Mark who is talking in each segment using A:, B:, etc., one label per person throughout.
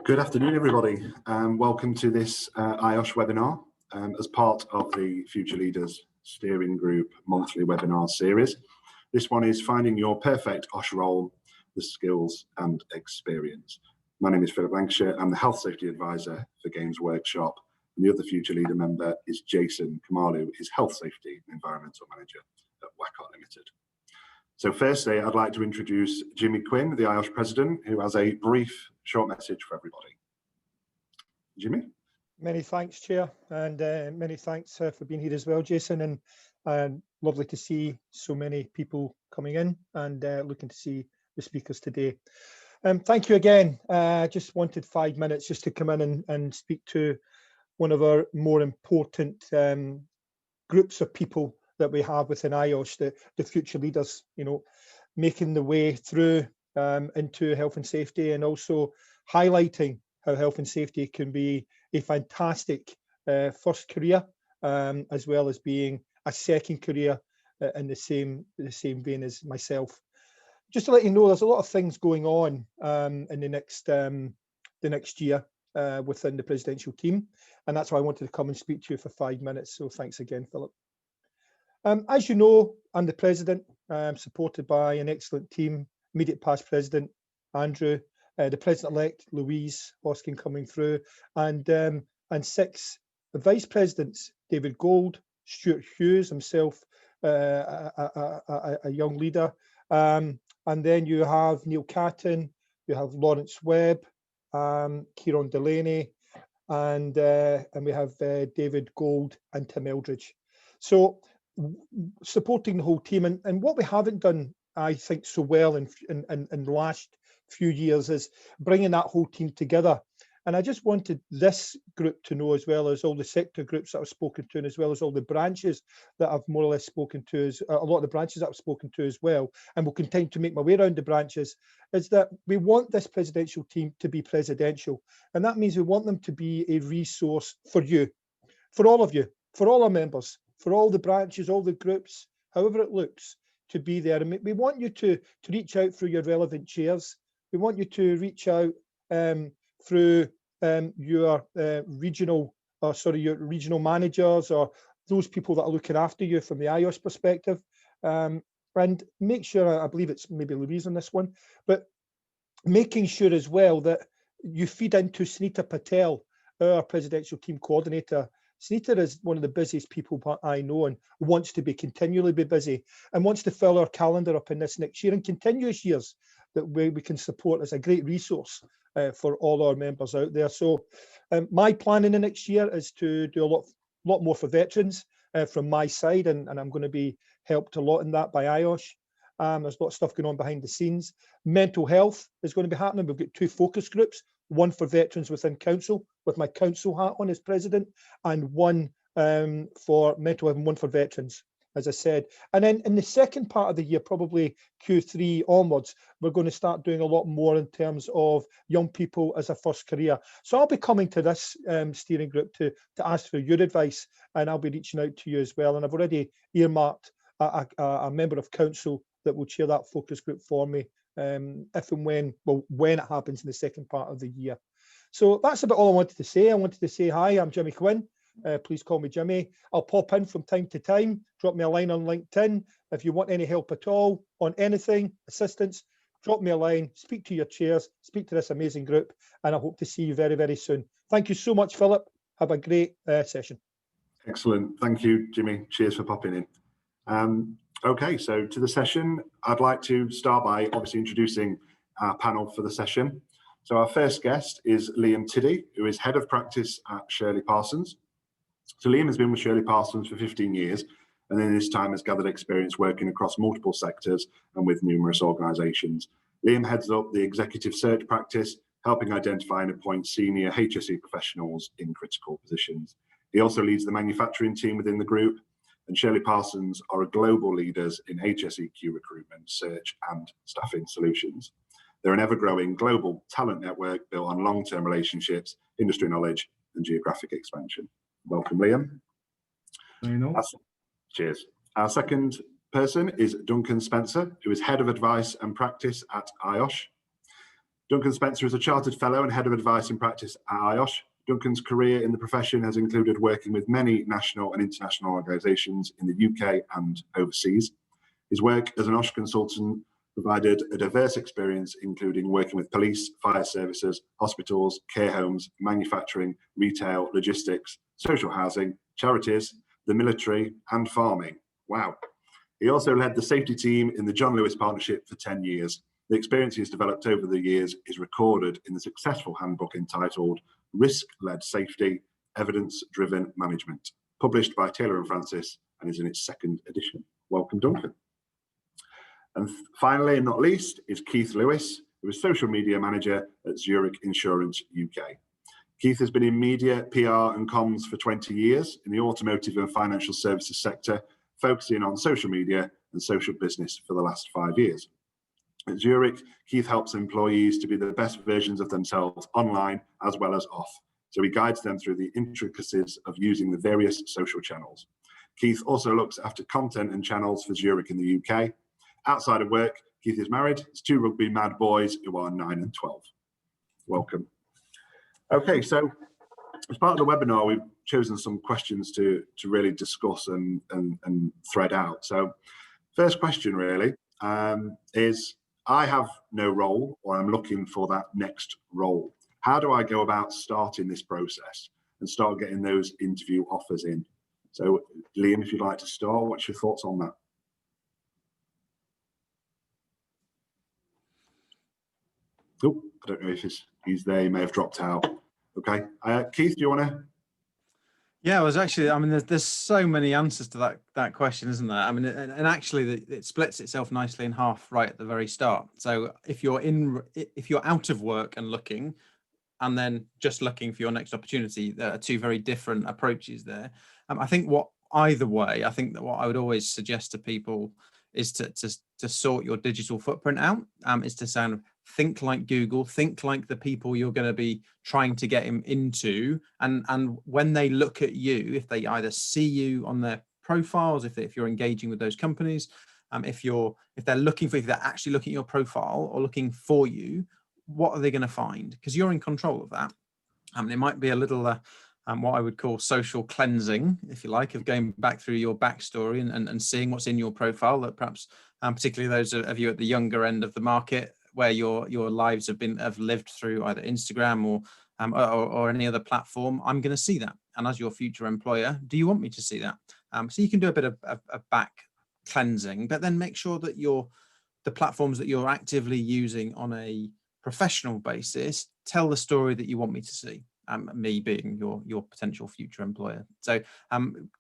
A: Good afternoon, everybody. Welcome to this IOSH webinar as part of the Future Leaders Steering Group monthly webinar series. This one is Finding Your Perfect OSH Role, the Skills and Experience. My name is Philip Lancashire. I'm the Health Safety Advisor for Games Workshop, and the other Future Leader member is Jason Kamalu, is Health Safety and Environmental Manager at WACOT Limited. So firstly, I'd like to introduce Jimmy Quinn, the IOSH President, who has a brief, short message for everybody. Jimmy?
B: Many thanks, Chair, and many thanks for being here as well, Jason, and lovely to see so many people coming in and looking to see the speakers today. Thank you again. Just wanted 5 minutes just to come in and speak to one of our more important groups of people that we have within IOSH, the future leaders, you know, making the way through into health and safety, and also highlighting how health and safety can be a fantastic first career, as well as being a second career in the same vein as myself. Just to let you know, there's a lot of things going on in the next year within the presidential team, and that's why I wanted to come and speak to you for 5 minutes. So thanks again, Philip. As you know, I'm the president, supported by an excellent team, immediate past president, Andrew, the president-elect, Louise Hoskin coming through, and 6 vice presidents, David Gold, Stuart Hughes, himself a young leader, and then you have Neil Catton, you have Lawrence Webb, Kieran Delaney, and we have David Gold and Tim Eldridge. So supporting the whole team, and what we haven't done, I think, so well in the last few years is bringing that whole team together. And I just wanted this group to know, as well as all the sector groups that I've spoken to, and as well as all the branches that I've more or less spoken to, a lot of the branches that I've spoken to as well, and will continue to make my way around the branches, is that we want this presidential team to be presidential. And that means we want them to be a resource for you, for all of you, for all our members, for all the branches, all the groups, however it looks, to be there. And we want you to reach out through your relevant chairs. We want you to reach out through your regional managers, or those people that are looking after you from the IOSH perspective, and make sure, I believe it's maybe Louise on this one, but making sure as well that you feed into Sunita Patel, our presidential team coordinator. Sunita is one of the busiest people I know, and wants to be continually busy, and wants to fill our calendar up in this next year and continuous years that we can support as a great resource for all our members out there. So my plan in the next year is to do a lot more for veterans from my side, and I'm going to be helped a lot in that by IOSH. There's a lot of stuff going on behind the scenes. Mental health is going to be happening. We've got 2 focus groups, one for veterans within council, with my council hat on as president, and one for mental health and one for veterans, as I said. And then in the second part of the year, probably Q3 onwards, we're going to start doing a lot more in terms of young people as a first career. So I'll be coming to this steering group to ask for your advice, and I'll be reaching out to you as well. And I've already earmarked a member of council that will chair that focus group for me if and when it happens in the second part of the year. So that's about all I wanted to say. I wanted to say hi, I'm Jimmy Quinn. Please call me Jimmy. I'll pop in from time to time, drop me a line on LinkedIn. If you want any help at all on anything, assistance, drop me a line, speak to your chairs, speak to this amazing group, and I hope to see you very, very soon. Thank you so much, Philip. Have a great session.
A: Excellent. Thank you, Jimmy. Cheers for popping in. Okay, so to the session, I'd like to start by obviously introducing our panel for the session. So our first guest is Liam Tiddy, who is Head of Practice at Shirley Parsons. So Liam has been with Shirley Parsons for 15 years, and in this time has gathered experience working across multiple sectors and with numerous organisations. Liam heads up the executive search practice, helping identify and appoint senior HSE professionals in critical positions. He also leads the manufacturing team within the group, and Shirley Parsons are global leaders in HSEQ recruitment, search and staffing solutions. They're an ever-growing global talent network built on long-term relationships, industry knowledge and geographic expansion. Welcome, Liam. Cheers. Our second person is Duncan Spencer, who is Head of Advice and Practice at IOSH. Duncan Spencer is a Chartered Fellow and Head of Advice and Practice at IOSH. Duncan's career in the profession has included working with many national and international organisations in the UK and overseas. His work as an OSH consultant provided a diverse experience, including working with police, fire services, hospitals, care homes, manufacturing, retail, logistics, social housing, charities, the military, and farming. Wow. He also led the safety team in the John Lewis Partnership for 10 years. The experience he has developed over the years is recorded in the successful handbook entitled Risk-Led Safety, Evidence-Driven Management, published by Taylor and Francis, and is in its 2nd edition. Welcome, Duncan. And finally, and not least, is Keith Lewis, who is Social Media Manager at Zurich Insurance UK. Keith has been in media, PR and comms for 20 years in the automotive and financial services sector, focusing on social media and social business for the last 5 years. At Zurich, Keith helps employees to be the best versions of themselves online as well as off. So he guides them through the intricacies of using the various social channels. Keith also looks after content and channels for Zurich in the UK. Outside of work, Keith is married. Has 2 rugby mad boys who are 9 and 12. Welcome. Okay, so as part of the webinar, we've chosen some questions to really discuss and thread out. So first question really is, I have no role, or I'm looking for that next role. How do I go about starting this process and start getting those interview offers in? So Liam, if you'd like to start, what's your thoughts on that? Oh, I don't know if he's there, he may have dropped out. Okay, Keith, do you want to?
C: Yeah, I was actually, I mean, there's so many answers to that question, isn't there? I mean, and actually it splits itself nicely in half right at the very start. So if you're out of work and looking, and then just looking for your next opportunity, there are 2 very different approaches there. I think either way, I think that what I would always suggest to people is to sort your digital footprint out, is to sound think like Google, think like the people you're going to be trying to get him into, and when they look at you, if they either see you on their profiles, if you're engaging with those companies, if they're actually looking at your profile or looking for you, what are they going to find? Because you're in control of that. It might be a little what I would call social cleansing, if you like, of going back through your backstory and seeing what's in your profile, that perhaps particularly those of you at the younger end of the market, where your lives have lived through either Instagram or any other platform. I'm going to see that, and as your future employer, do you want me to see that? So you can do a bit of back cleansing, but then make sure that the platforms that you're actively using on a professional basis tell the story that you want me to see. Me being your potential future employer. So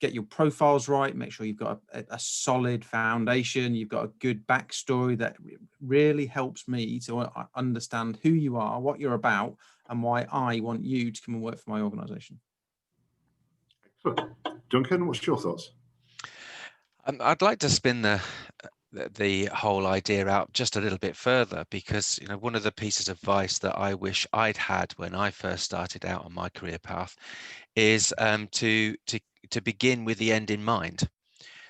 C: get your profiles right, make sure you've got a solid foundation, you've got a good backstory that really helps me to understand who you are, what you're about, and why I want you to come and work for my organisation.
A: Duncan, what's your thoughts?
D: I'd like to spin the whole idea out just a little bit further, because one of the pieces of advice that I wish I'd had when I first started out on my career path is to begin with the end in mind.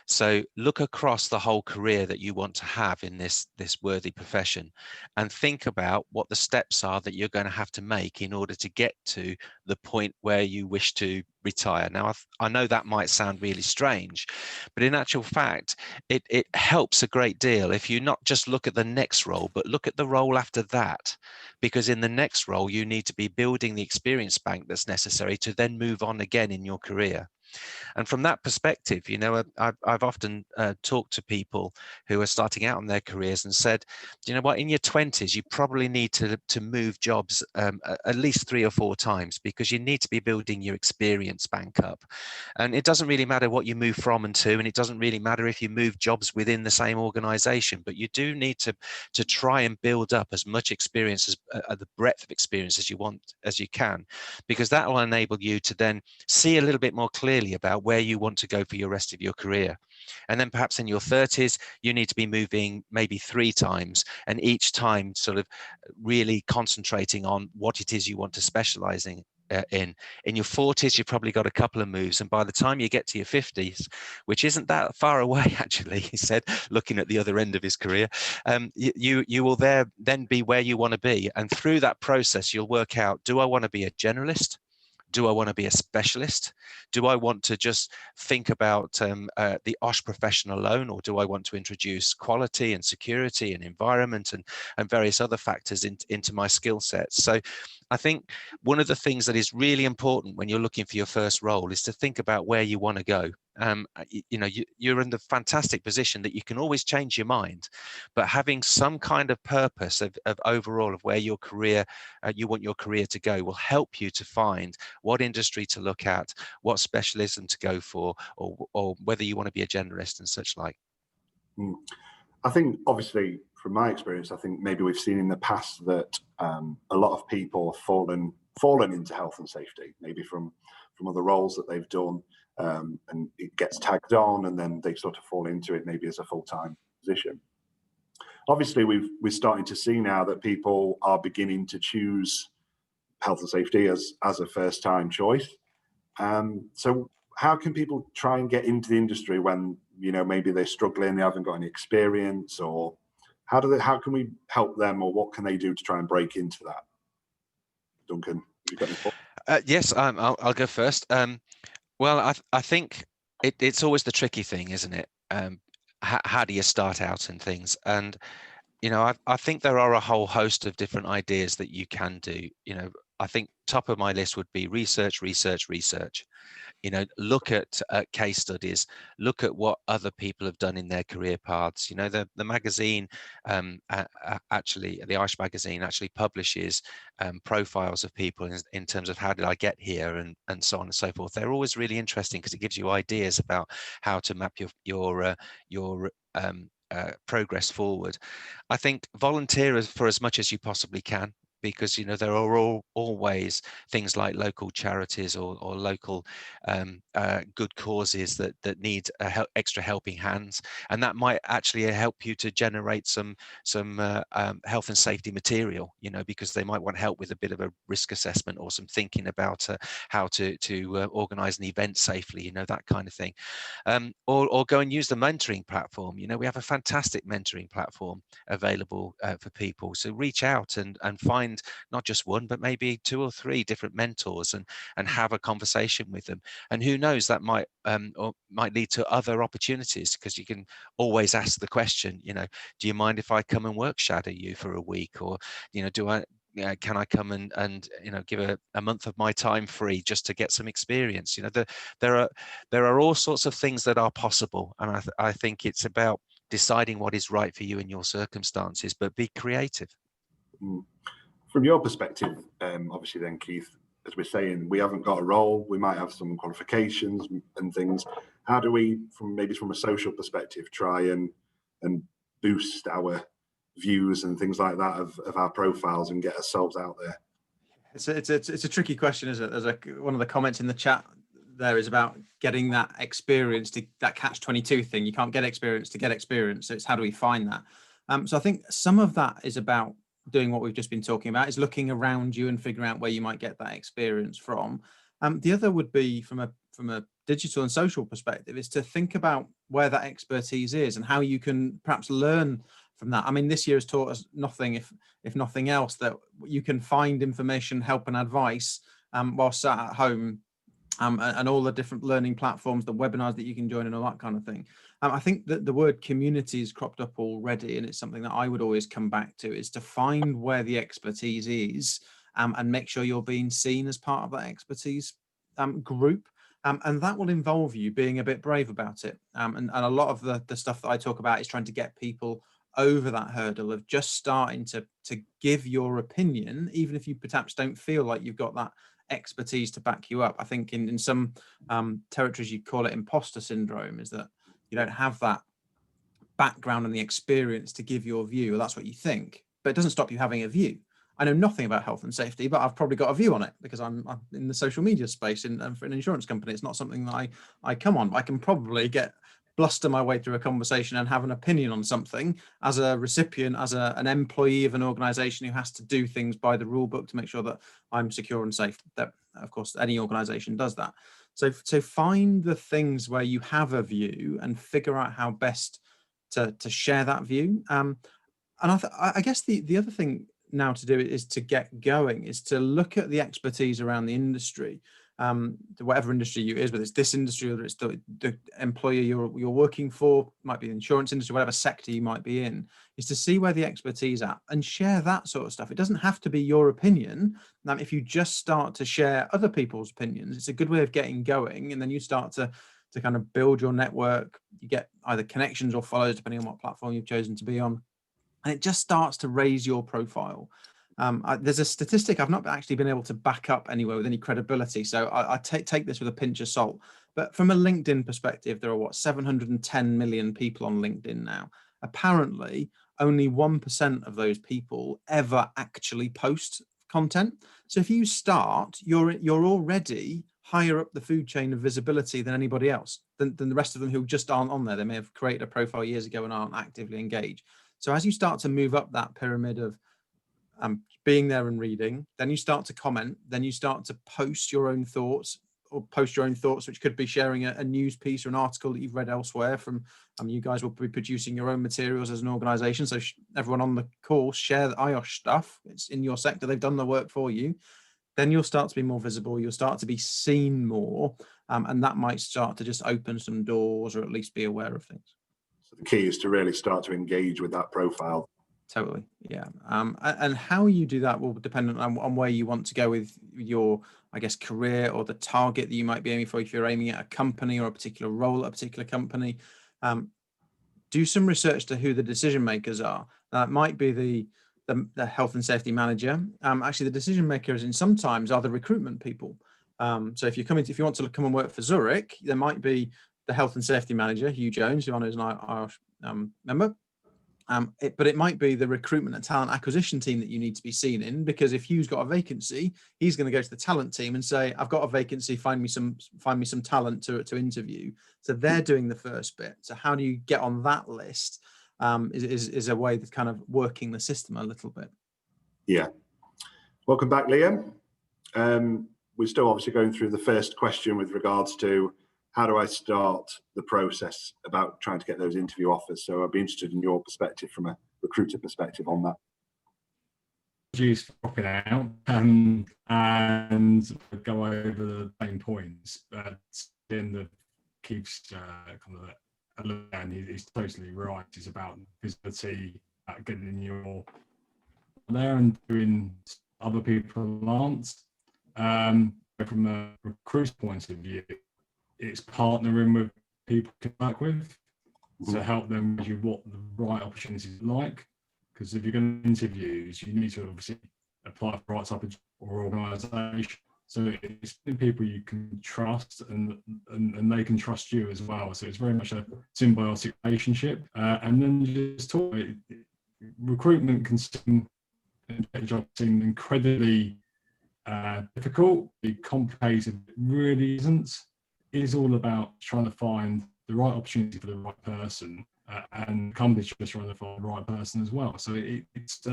D: So look across the whole career that you want to have in this worthy profession, and think about what the steps are that you're going to have to make in order to get to the point where you wish to retire. Now, I know that might sound really strange, but in actual fact, it helps a great deal if you not just look at the next role, but look at the role after that, because in the next role, you need to be building the experience bank that's necessary to then move on again in your career. And from that perspective, I've often talked to people who are starting out on their careers and said, you know what, in your 20s, you probably need to move jobs at least 3 or 4 times, because you need to be building your experience bank up. And it doesn't really matter what you move from and to, and it doesn't really matter if you move jobs within the same organization, but you do need to try and build up as much experience, as the breadth of experience as you can, because that will enable you to then see a little bit more clearly about where you want to go for your rest of your career. And then perhaps in your 30s, you need to be moving maybe 3 times, and each time sort of really concentrating on what it is you want to specialize in your 40s, you've probably got a couple of moves, and by the time you get to your 50s, which isn't that far away actually, he said, looking at the other end of his career, you will then be where you want to be, and through that process you'll work out, do I want to be a generalist? Do I want to be a specialist? Do I want to just think about the OSH profession alone, or do I want to introduce quality and security and environment and various other factors into my skill sets? So I think one of the things that is really important when you're looking for your first role is to think about where you want to go. You're in the fantastic position that you can always change your mind, but having some kind of purpose of overall of where your career, you want your career to go, will help you to find what industry to look at, what specialism to go for, or whether you want to be a generalist and such like.
A: I think, obviously, from my experience, I think maybe we've seen in the past that a lot of people have fallen into health and safety, maybe from other roles that they've done, and it gets tagged on, and then they sort of fall into it maybe as a full-time position. Obviously, we're starting to see now that people are beginning to choose health and safety as a first-time choice. So how can people try and get into the industry when, maybe they're struggling, they haven't got any experience, or how can we help them, or what can they do to try and break into that? Duncan, have you got any thoughts?
D: Yes, I'll go first. Well, I think it's always the tricky thing, isn't it? How do you start out in things? And, I think there are a whole host of different ideas that you can do. I think top of my list would be research. Look at case studies, look at what other people have done in their career paths. The magazine, actually, the IOSH magazine actually publishes profiles of people in terms of how did I get here, and so on and so forth. They're always really interesting because it gives you ideas about how to map your progress forward. I think volunteer for as much as you possibly can, because there are always things like local charities or local good causes that need extra helping hands, and that might actually help you to generate some health and safety material, because they might want help with a bit of a risk assessment or some thinking about how to organize an event safely, that kind of thing, or go and use the mentoring platform. We have a fantastic mentoring platform available for people, so reach out and find not just one, but maybe 2 or 3 different mentors and have a conversation with them. And who knows, that might lead to other opportunities, because you can always ask the question, do you mind if I come and work shadow you for a week, or can I come and give a month of my time free just to get some experience? There are all sorts of things that are possible, and I think it's about deciding what is right for you in your circumstances, but be creative.
A: From your perspective, obviously then, Keith, as we're saying, we haven't got a role, we might have some qualifications and things. How do we, from a social perspective, try and boost our views and things like that of our profiles and get ourselves out there?
C: It's a tricky question, isn't it? There's one of the comments in the chat there is about getting that experience, to that catch-22 thing. You can't get experience to get experience, so it's how do we find that? So I think some of that is about doing what we've just been talking about, is looking around you and figuring out where you might get that experience from. The other would be from a digital and social perspective, is to think about where that expertise is and how you can perhaps learn from that. I mean, this year has taught us nothing, if nothing else, that you can find information, help and advice while sat at home, and all the different learning platforms, the webinars that you can join and all that kind of thing. I think that the word community has cropped up already, and it's something that I would always come back to, is to find where the expertise is, and make sure you're being seen as part of that expertise group. And that will involve you being a bit brave about it. And a lot of the stuff that I talk about is trying to get people over that hurdle of just starting to give your opinion, even if you perhaps don't feel like you've got that expertise to back you up. I think in some territories you call it imposter syndrome, is that you don't have that background and the experience to give your view, or that's what you think, but it doesn't stop you having a view. I know nothing about health and safety, but I've probably got a view on it because I'm in the social media space for an insurance company. It's not something that I come on, but I can probably get bluster my way through a conversation and have an opinion on something as a recipient, as an employee of an organization who has to do things by the rule book to make sure that I'm secure and safe. That, of course, any organization does that. So find the things where you have a view and figure out how best to share that view. And I guess the other thing now to do is to get going, is to look at the expertise around the industry, whatever industry you is, whether it's this industry or it's the employer you're working for, might be the insurance industry, whatever sector you might be in, is to see where the expertise at and share that sort of stuff. It doesn't have to be your opinion. If you just start to share other people's opinions, it's a good way of getting going, and then you start to kind of build your network. You get either connections or follows, depending on what platform you've chosen to be on. And it just starts to raise your profile. There's a statistic I've not actually been able to back up anywhere with any credibility, so I take this with a pinch of salt. But from a LinkedIn perspective, there are 710 million people on LinkedIn now. Apparently, only 1% of those people ever actually post content. So if you start, you're already higher up the food chain of visibility than anybody else, than the rest of them who just aren't on there. They may have created a profile years ago and aren't actively engaged. So as you start to move up that pyramid of being there and reading, then you start to comment, then you start to post your own thoughts, which could be sharing a news piece or an article that you've read elsewhere from. You guys will be producing your own materials as an organization. So everyone on the call, share the IOSH stuff. It's in your sector. They've done the work for you. Then you'll start to be more visible. You'll start to be seen more. And that might start to just open some doors, or at least be aware of things.
A: So the key is to really start to engage with that profile.
C: Totally, yeah. And how you do that will depend on where you want to go with your, I guess, career, or the target that you might be aiming for. If you're aiming at a company or a particular role at a particular company, do some research to who the decision makers are. That might be the health and safety manager. Actually, the decision makers sometimes are the recruitment people. So if you want to come and work for Zurich, there might be the health and safety manager, Hugh Jones, who I know is an IOSH member. But it might be the recruitment and talent acquisition team that you need to be seen in, because if Hugh's got a vacancy, he's going to go to the talent team and say, I've got a vacancy, find me some talent to interview. So they're doing the first bit. So how do you get on that list is a way of kind of working the system a little bit.
A: Yeah. Welcome back, Liam. We're still obviously going through the first question with regards to how do I start the process about trying to get those interview offers? So I'd be interested in your perspective from a recruiter perspective on that.
E: Just dropping out and go over the main points, but then the keeps kind of and he's totally right. It's about visibility, getting your there and doing other people aren't. From a recruiter's point of view, it's partnering with people to work with to help them measure what the right opportunities are like. Because if you're going to interviews, you need to obviously apply for the right type of or organisation. So it's people you can trust and they can trust you as well. So it's very much a symbiotic relationship. And then just talk. Recruitment can seem incredibly difficult, complicated. It really isn't. It is all about trying to find the right opportunity for the right person, and companies just trying to find the right person as well. So it's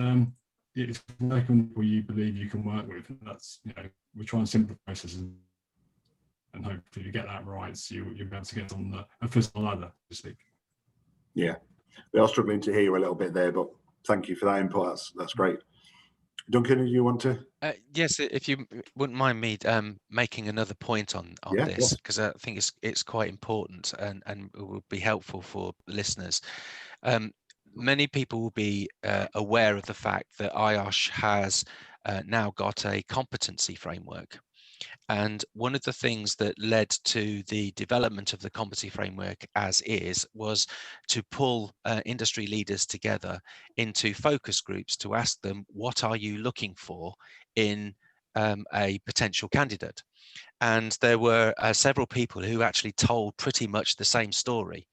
E: working with people you believe you can work with. And that's, we're trying to simplify processes, and hopefully you get that right, so you'll be able to get on the first ladder, so to speak. Yeah,
A: we are struggling to hear you a little bit there, but thank you for that input. That's great. Duncan, you want to?
D: Yes, if you wouldn't mind me making another point on this, because I think it's quite important and it will be helpful for listeners. Many people will be aware of the fact that IOSH has now got a competency framework. And one of the things that led to the development of the competency framework as is was to pull industry leaders together into focus groups to ask them, what are you looking for in a potential candidate? And there were several people who actually told pretty much the same story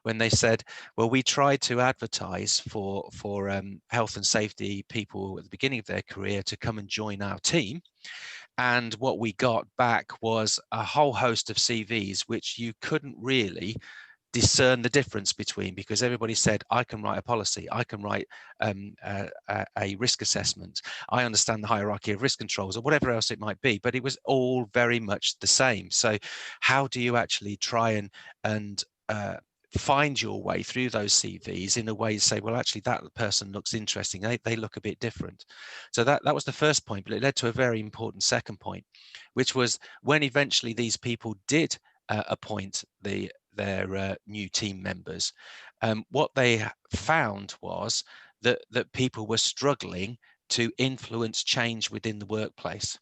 D: when they said, well, we tried to advertise for health and safety people at the beginning of their career to come and join our team. And what we got back was a whole host of CVs, which you couldn't really discern the difference between, because everybody said, I can write a policy, I can write a risk assessment, I understand the hierarchy of risk controls, or whatever else it might be, but it was all very much the same. So how do you actually try and find your way through those CVs in a way to say, well, actually that person looks interesting, they look a bit different. So that was the first point, but it led to a very important second point, which was when eventually these people did appoint their new team members, what they found was that people were struggling to influence change within the workplace.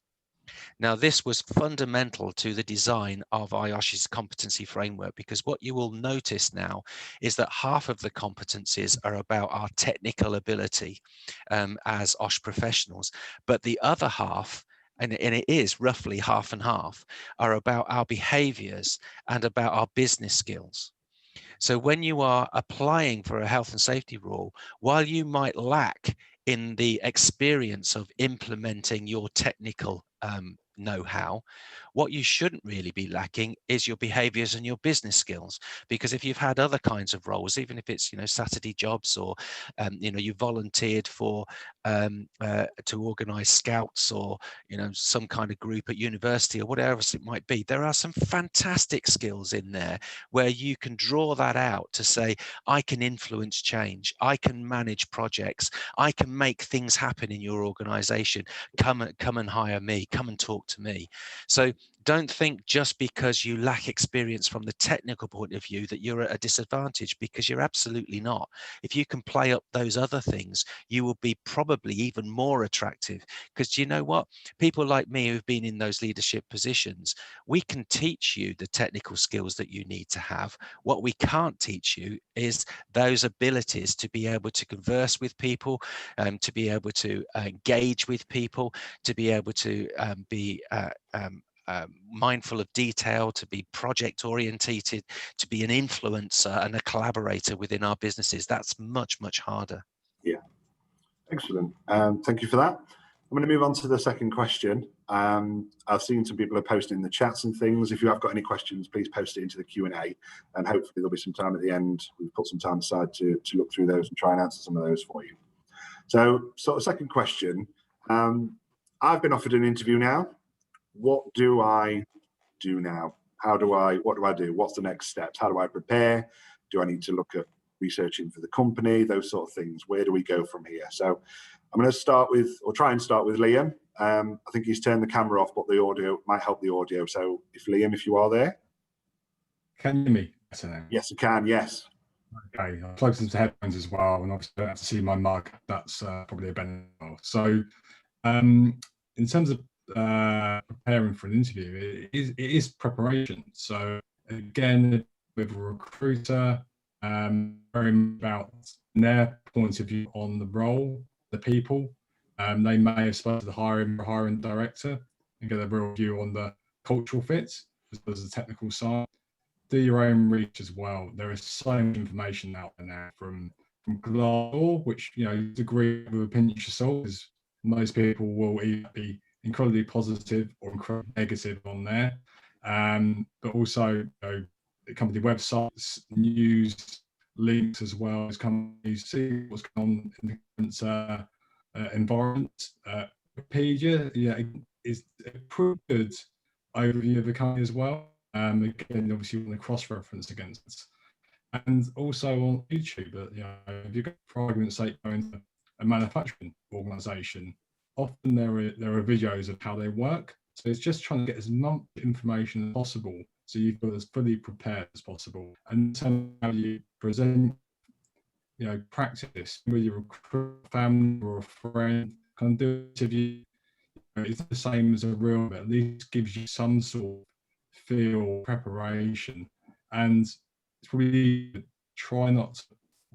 D: Now, this was fundamental to the design of IOSH's competency framework, because what you will notice now is that half of the competencies are about our technical ability as OSH professionals, but the other half, and it is roughly half and half, are about our behaviors and about our business skills. So when you are applying for a health and safety role, while you might lack in the experience of implementing your technical know-how, what you shouldn't really be lacking is your behaviors and your business skills. Because if you've had other kinds of roles, even if it's, Saturday jobs, or you volunteered for to organize scouts, or some kind of group at university, or whatever else it might be, there are some fantastic skills in there where you can draw that out to say, I can influence change, I can manage projects, I can make things happen in your organization. Come and hire me, come and talk to me. So don't think just because you lack experience from the technical point of view that you're at a disadvantage, because you're absolutely not. If you can play up those other things, you will be probably even more attractive. Because do you know what? People like me who've been in those leadership positions, we can teach you the technical skills that you need to have. What we can't teach you is those abilities to be able to converse with people, to be able to engage with people, to be able to be mindful of detail, to be project orientated, to be an influencer and a collaborator within our businesses. That's much, much harder.
A: Yeah, excellent. Thank you for that. I'm going to move on to the second question. I've seen some people are posting in the chats and things. If you have got any questions, please post it into the Q&A, and hopefully there'll be some time at the end. We've put some time aside to look through those and try and answer some of those for you. So second question. I've been offered an interview now. What do I do now? What do I do? What's the next steps? How do I prepare? Do I need to look at researching for the company? Those sort of things. Where do we go from here? So I'm going to try and start with Liam. I think he's turned the camera off, but the audio might help the audio. So Liam, if you are there.
E: Can you hear me better now?
A: Yes, I can, yes.
E: Okay, I'll plug some headphones as well, and obviously I don't have to see my mug. That's probably a benefit. So in terms of preparing for an interview, it is preparation. So again, with a recruiter, very about their point of view on the role, the people. They may have spoken to the hiring director and get a real view on the cultural fit as well as the technical side. Do your own research as well. There is so much information out there now from Glassdoor, which agree with a pinch of salt, because most people will either be incredibly positive or incredibly negative on there. But also the company websites, news, links as well as companies see what's going on in the current environment. Wikipedia is a pretty good overview of the company as well. Again, obviously you want to cross-reference against it. And also on YouTube, if you've got, for argument's sake, going to a manufacturing organisation, often there are videos of how they work. So it's just trying to get as much information as possible so you feel as fully prepared as possible. And in terms of how you present, practice with your family or a friend, kind of do an interview. It's the same as a real, but at least gives you some sort of feel, preparation, and it's probably try not to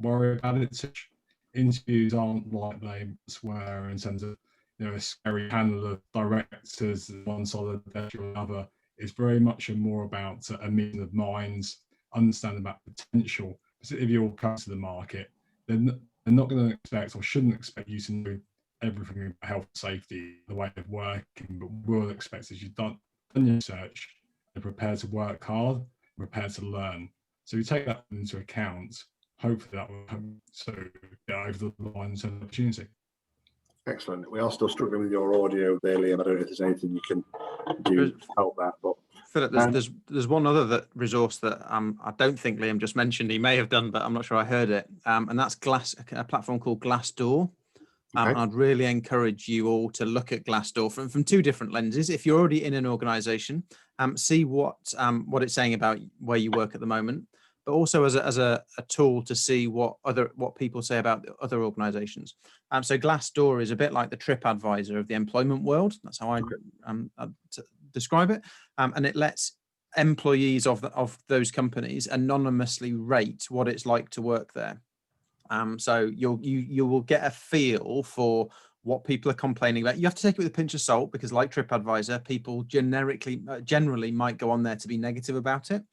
E: worry about it. Such interviews aren't like they were in terms of a scary panel of directors, one side of the desk or another. It's very much more about a meeting of minds, understanding about potential. If you're coming to the market, they're not going to expect or shouldn't expect you to know everything about health and safety, the way of working, but will expect that you've done your research and prepared to work hard, prepared to learn. So you take that into account. Hopefully that will help to get over the line and send an opportunity.
A: Excellent. We are still struggling with your audio there, Liam. I don't know if there's anything you can do to help that. But
C: Philip, there's one other resource that I don't think Liam just mentioned. He may have done, but I'm not sure I heard it. And that's a platform called Glassdoor.
A: Okay.
C: I'd really encourage you all to look at Glassdoor from two different lenses. If you're already in an organisation, see what it's saying about where you work at the moment, but also as a tool to see what people say about other organisations. So Glassdoor is a bit like the TripAdvisor of the employment world. That's how I describe it, and it lets employees of those companies anonymously rate what it's like to work there. So you will get a feel for what people are complaining about. You have to take it with a pinch of salt because, like TripAdvisor, people generally might go on there to be negative about it.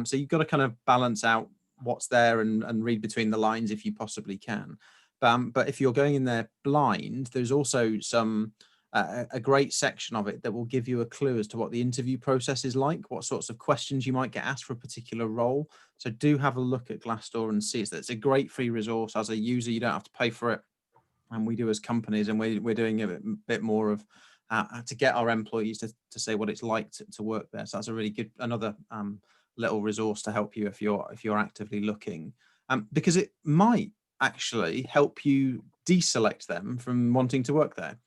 C: So you've got to kind of balance out what's there and read between the lines if you possibly can. But if you're going in there blind, there's also a great section of it that will give you a clue as to what the interview process is like, what sorts of questions you might get asked for a particular role. So do have a look at Glassdoor and see. It's a great free resource. As a user, you don't have to pay for it. And we do as companies, and we're doing a bit more of to get our employees to say what it's like to work there. So that's a really good, another little resource to help you if you're actively looking, because it might actually help you deselect them from wanting to work there.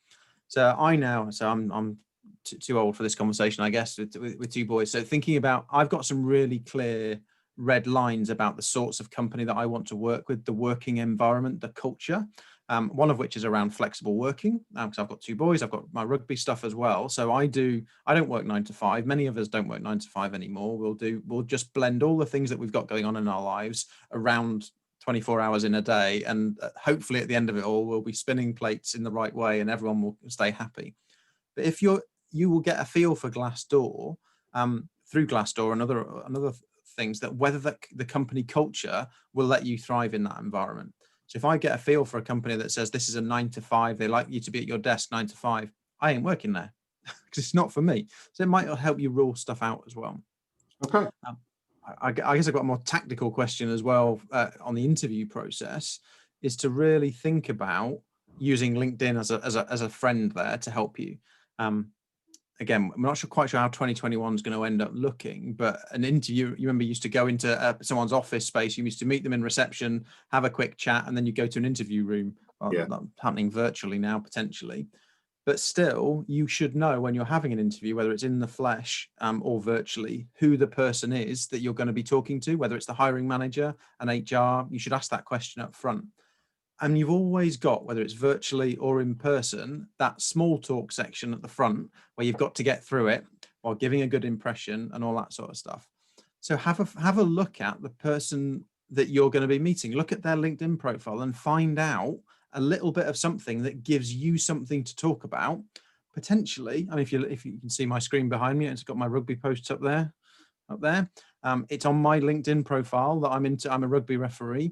C: So I'm too old for this conversation, I guess, with two boys. So thinking about, I've got some really clear red lines about the sorts of company that I want to work with, the working environment, the culture, one of which is around flexible working, because I've got two boys, I've got my rugby stuff as well. So I don't work 9 to 5. Many of us don't work 9 to 5 anymore. We'll just blend all the things that we've got going on in our lives around 24 hours in a day, and hopefully at the end of it all we'll be spinning plates in the right way and everyone will stay happy. But if you will get a feel for Glassdoor through Glassdoor and other things, that whether the company culture will let you thrive in that environment. So if I get a feel for a company that says this is a 9 to 5, they like you to be at your desk 9 to 5, I ain't working there because it's not for me. So it might help you rule stuff out as well.
A: Okay.
C: I guess I've got a more tactical question as well on the interview process, is to really think about using LinkedIn as a friend there to help you. Again, I'm not quite sure how 2021 is going to end up looking, but an interview, you remember, you used to go into someone's office space, you used to meet them in reception, have a quick chat, and then you go to an interview room. Well, yeah. That's happening virtually now, potentially. But still, you should know when you're having an interview, whether it's in the flesh or virtually, who the person is that you're going to be talking to, whether it's the hiring manager and HR. You should ask that question up front. And you've always got, whether it's virtually or in person, that small talk section at the front where you've got to get through it while giving a good impression and all that sort of stuff. So have a look at the person that you're going to be meeting. Look at their LinkedIn profile and find out a little bit of something that gives you something to talk about. Potentially, I mean, if you can see my screen behind me, it's got my rugby posts up there. It's on my LinkedIn profile that I'm a rugby referee.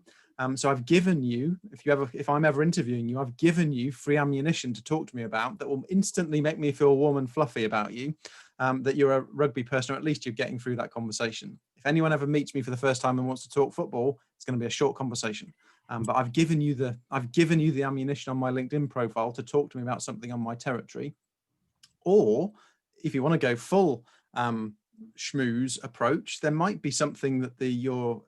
C: So I've given you, if I'm ever interviewing you, I've given you free ammunition to talk to me about that will instantly make me feel warm and fluffy about you, that you're a rugby person, or at least you're getting through that conversation. If anyone ever meets me for the first time and wants to talk football, it's going to be a short conversation. But I've given you the ammunition on my LinkedIn profile to talk to me about something on my territory. Or if you want to go full schmooze approach, there might be something that your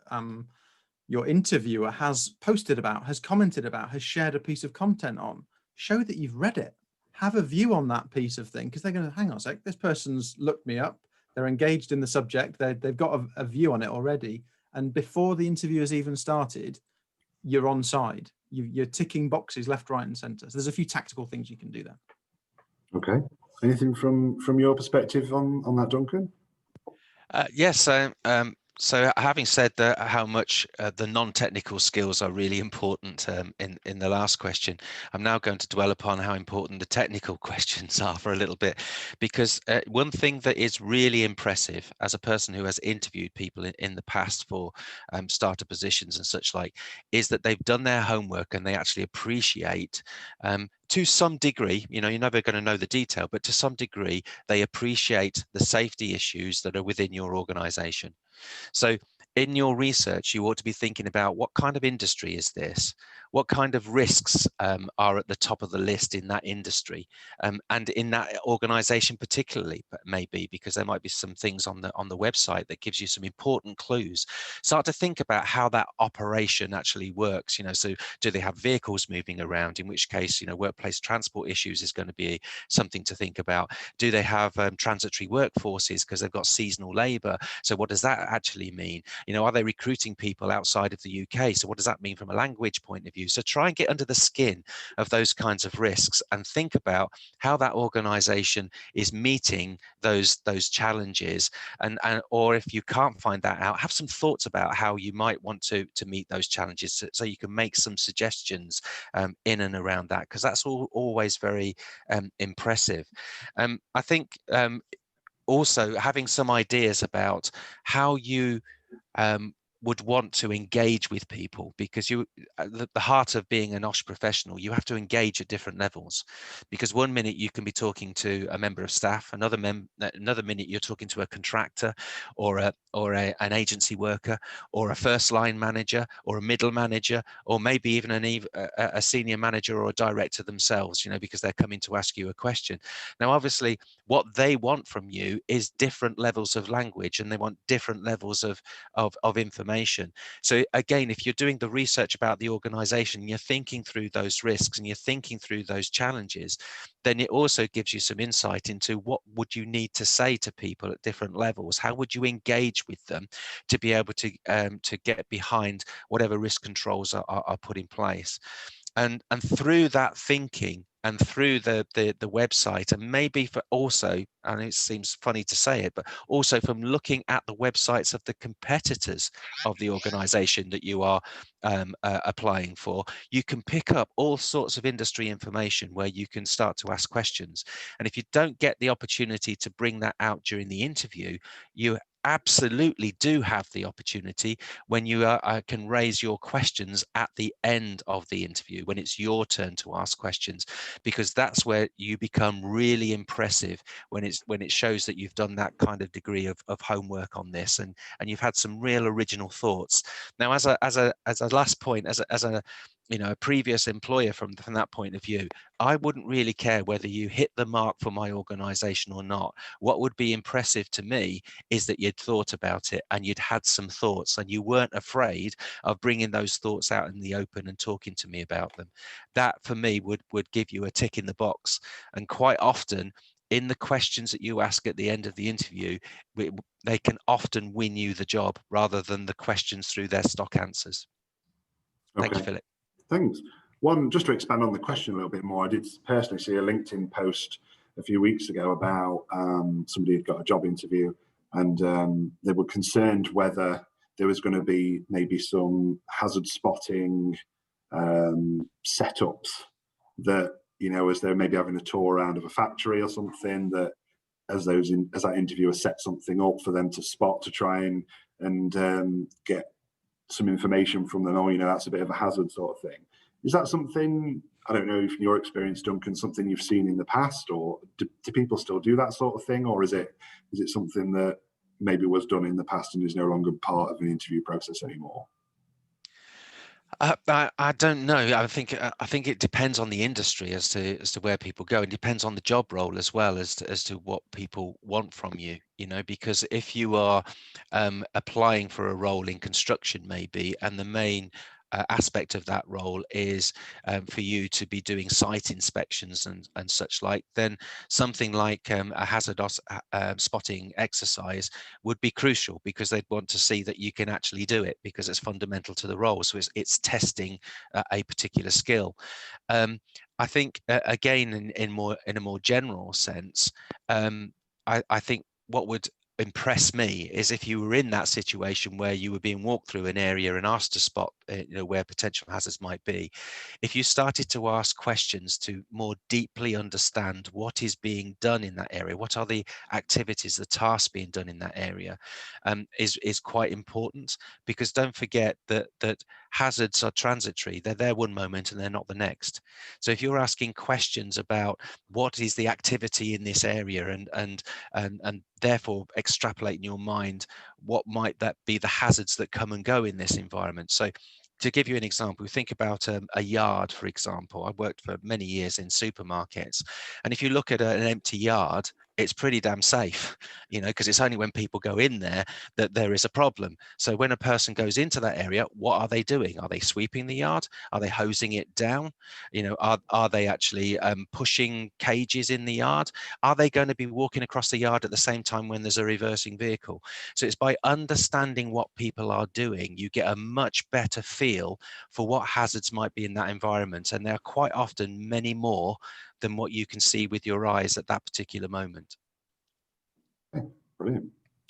C: interviewer has posted about, has commented about, has shared a piece of content on. Show that you've read it. Have a view on that piece of thing, because they're going to, hang on a sec, this person's looked me up, they're engaged in the subject, they've got a view on it already. And before the interview has even started, you're on side. You're ticking boxes left, right, and centre. So there's a few tactical things you can do there.
A: Okay. Anything from your perspective on that, Duncan?
D: Yes. So having said that, how much the non-technical skills are really important in the last question, I'm now going to dwell upon how important the technical questions are for a little bit, because one thing that is really impressive as a person who has interviewed people in the past for starter positions and such like, is that they've done their homework and they actually appreciate to some degree, you're never going to know the detail, but to some degree, they appreciate the safety issues that are within your organization. So in your research, you ought to be thinking about what kind of industry is this? What kind of risks are at the top of the list in that industry, and in that organization particularly, maybe, because there might be some things on the website that gives you some important clues. Start to think about how that operation actually works. So do they have vehicles moving around, in which case, workplace transport issues is going to be something to think about. Do they have transitory workforces because they've got seasonal labor? So what does that actually mean? Are they recruiting people outside of the UK? So what does that mean from a language point of view? So try and get under the skin of those kinds of risks and think about how that organization is meeting those challenges, and or if you can't find that out, have some thoughts about how you might want to meet those challenges, so you can make some suggestions in and around that, because that's always very impressive. I think also having some ideas about how you would want to engage with people, because the heart of being an OSH professional, you have to engage at different levels, because one minute you can be talking to a member of staff, another minute you're talking to a contractor, or an agency worker, or a first line manager, or a middle manager, or maybe even a senior manager or a director themselves, because they're coming to ask you a question. Now, obviously, what they want from you is different levels of language, and they want different levels of information. So again, if you're doing the research about the organization, you're thinking through those risks and you're thinking through those challenges, then it also gives you some insight into what would you need to say to people at different levels. How would you engage with them to be able to get behind whatever risk controls are put in place. And through that thinking, and through the website, and maybe for also, and it seems funny to say it, but also from looking at the websites of the competitors of the organization that you are applying for, you can pick up all sorts of industry information where you can start to ask questions. And if you don't get the opportunity to bring that out during the interview, you absolutely do have the opportunity when you can raise your questions at the end of the interview, when it's your turn to ask questions, because that's where you become really impressive, when it shows that you've done that kind of degree of homework on this, and you've had some real original thoughts. Now, as a last point, as a previous employer from that point of view, I wouldn't really care whether you hit the mark for my organization or not. What would be impressive to me is that you'd thought about it and you'd had some thoughts, and you weren't afraid of bringing those thoughts out in the open and talking to me about them. That for me would give you a tick in the box. And quite often, in the questions that you ask at the end of the interview, they can often win you the job, rather than the questions through their stock answers. Thank you, Philip.
A: Thanks. One, just to expand on the question a little bit more, I did personally see a LinkedIn post a few weeks ago about somebody had got a job interview, and they were concerned whether there was going to be maybe some hazard spotting setups that, as they're maybe having a tour around of a factory or something, that as that interviewer set something up for them to spot, to try and get some information from them, that's a bit of a hazard sort of thing. Is that something, I don't know if in your experience, Duncan, something you've seen in the past, or do people still do that sort of thing, or is it something that maybe was done in the past and is no longer part of an interview process anymore?
D: I don't know. I think it depends on the industry as to where people go. It depends on the job role as well as to what people want from you. Because if you are applying for a role in construction, maybe, and the main aspect of that role is for you to be doing site inspections and such like, then something like a hazard spotting exercise would be crucial, because they'd want to see that you can actually do it, because it's fundamental to the role. So it's testing a particular skill. I think again, in a more general sense, I think what would impress me is if you were in that situation where you were being walked through an area and asked to spot where potential hazards might be. If you started to ask questions to more deeply understand what is being done in that area, what are the activities, the tasks being done in that area, is quite important, because don't forget that hazards are transitory. They're there one moment and they're not the next. So if you're asking questions about what is the activity in this area, and therefore extrapolate in your mind what might that be the hazards that come and go in this environment. So to give you an example, think about a yard, for example. I worked for many years in supermarkets, and if you look at an empty yard, it's pretty damn safe, you know, because it's only when people go in there that there is a problem. So when a person goes into that area, what are they doing? Are they sweeping the yard? Are they hosing it down? You know, are they actually pushing cages in the yard? Are they going to be walking across the yard at the same time when there's a reversing vehicle? So it's by understanding what people are doing, you get a much better feel for what hazards might be in that environment. And there are quite often many more than what you can see with your eyes at that particular moment.
A: Brilliant.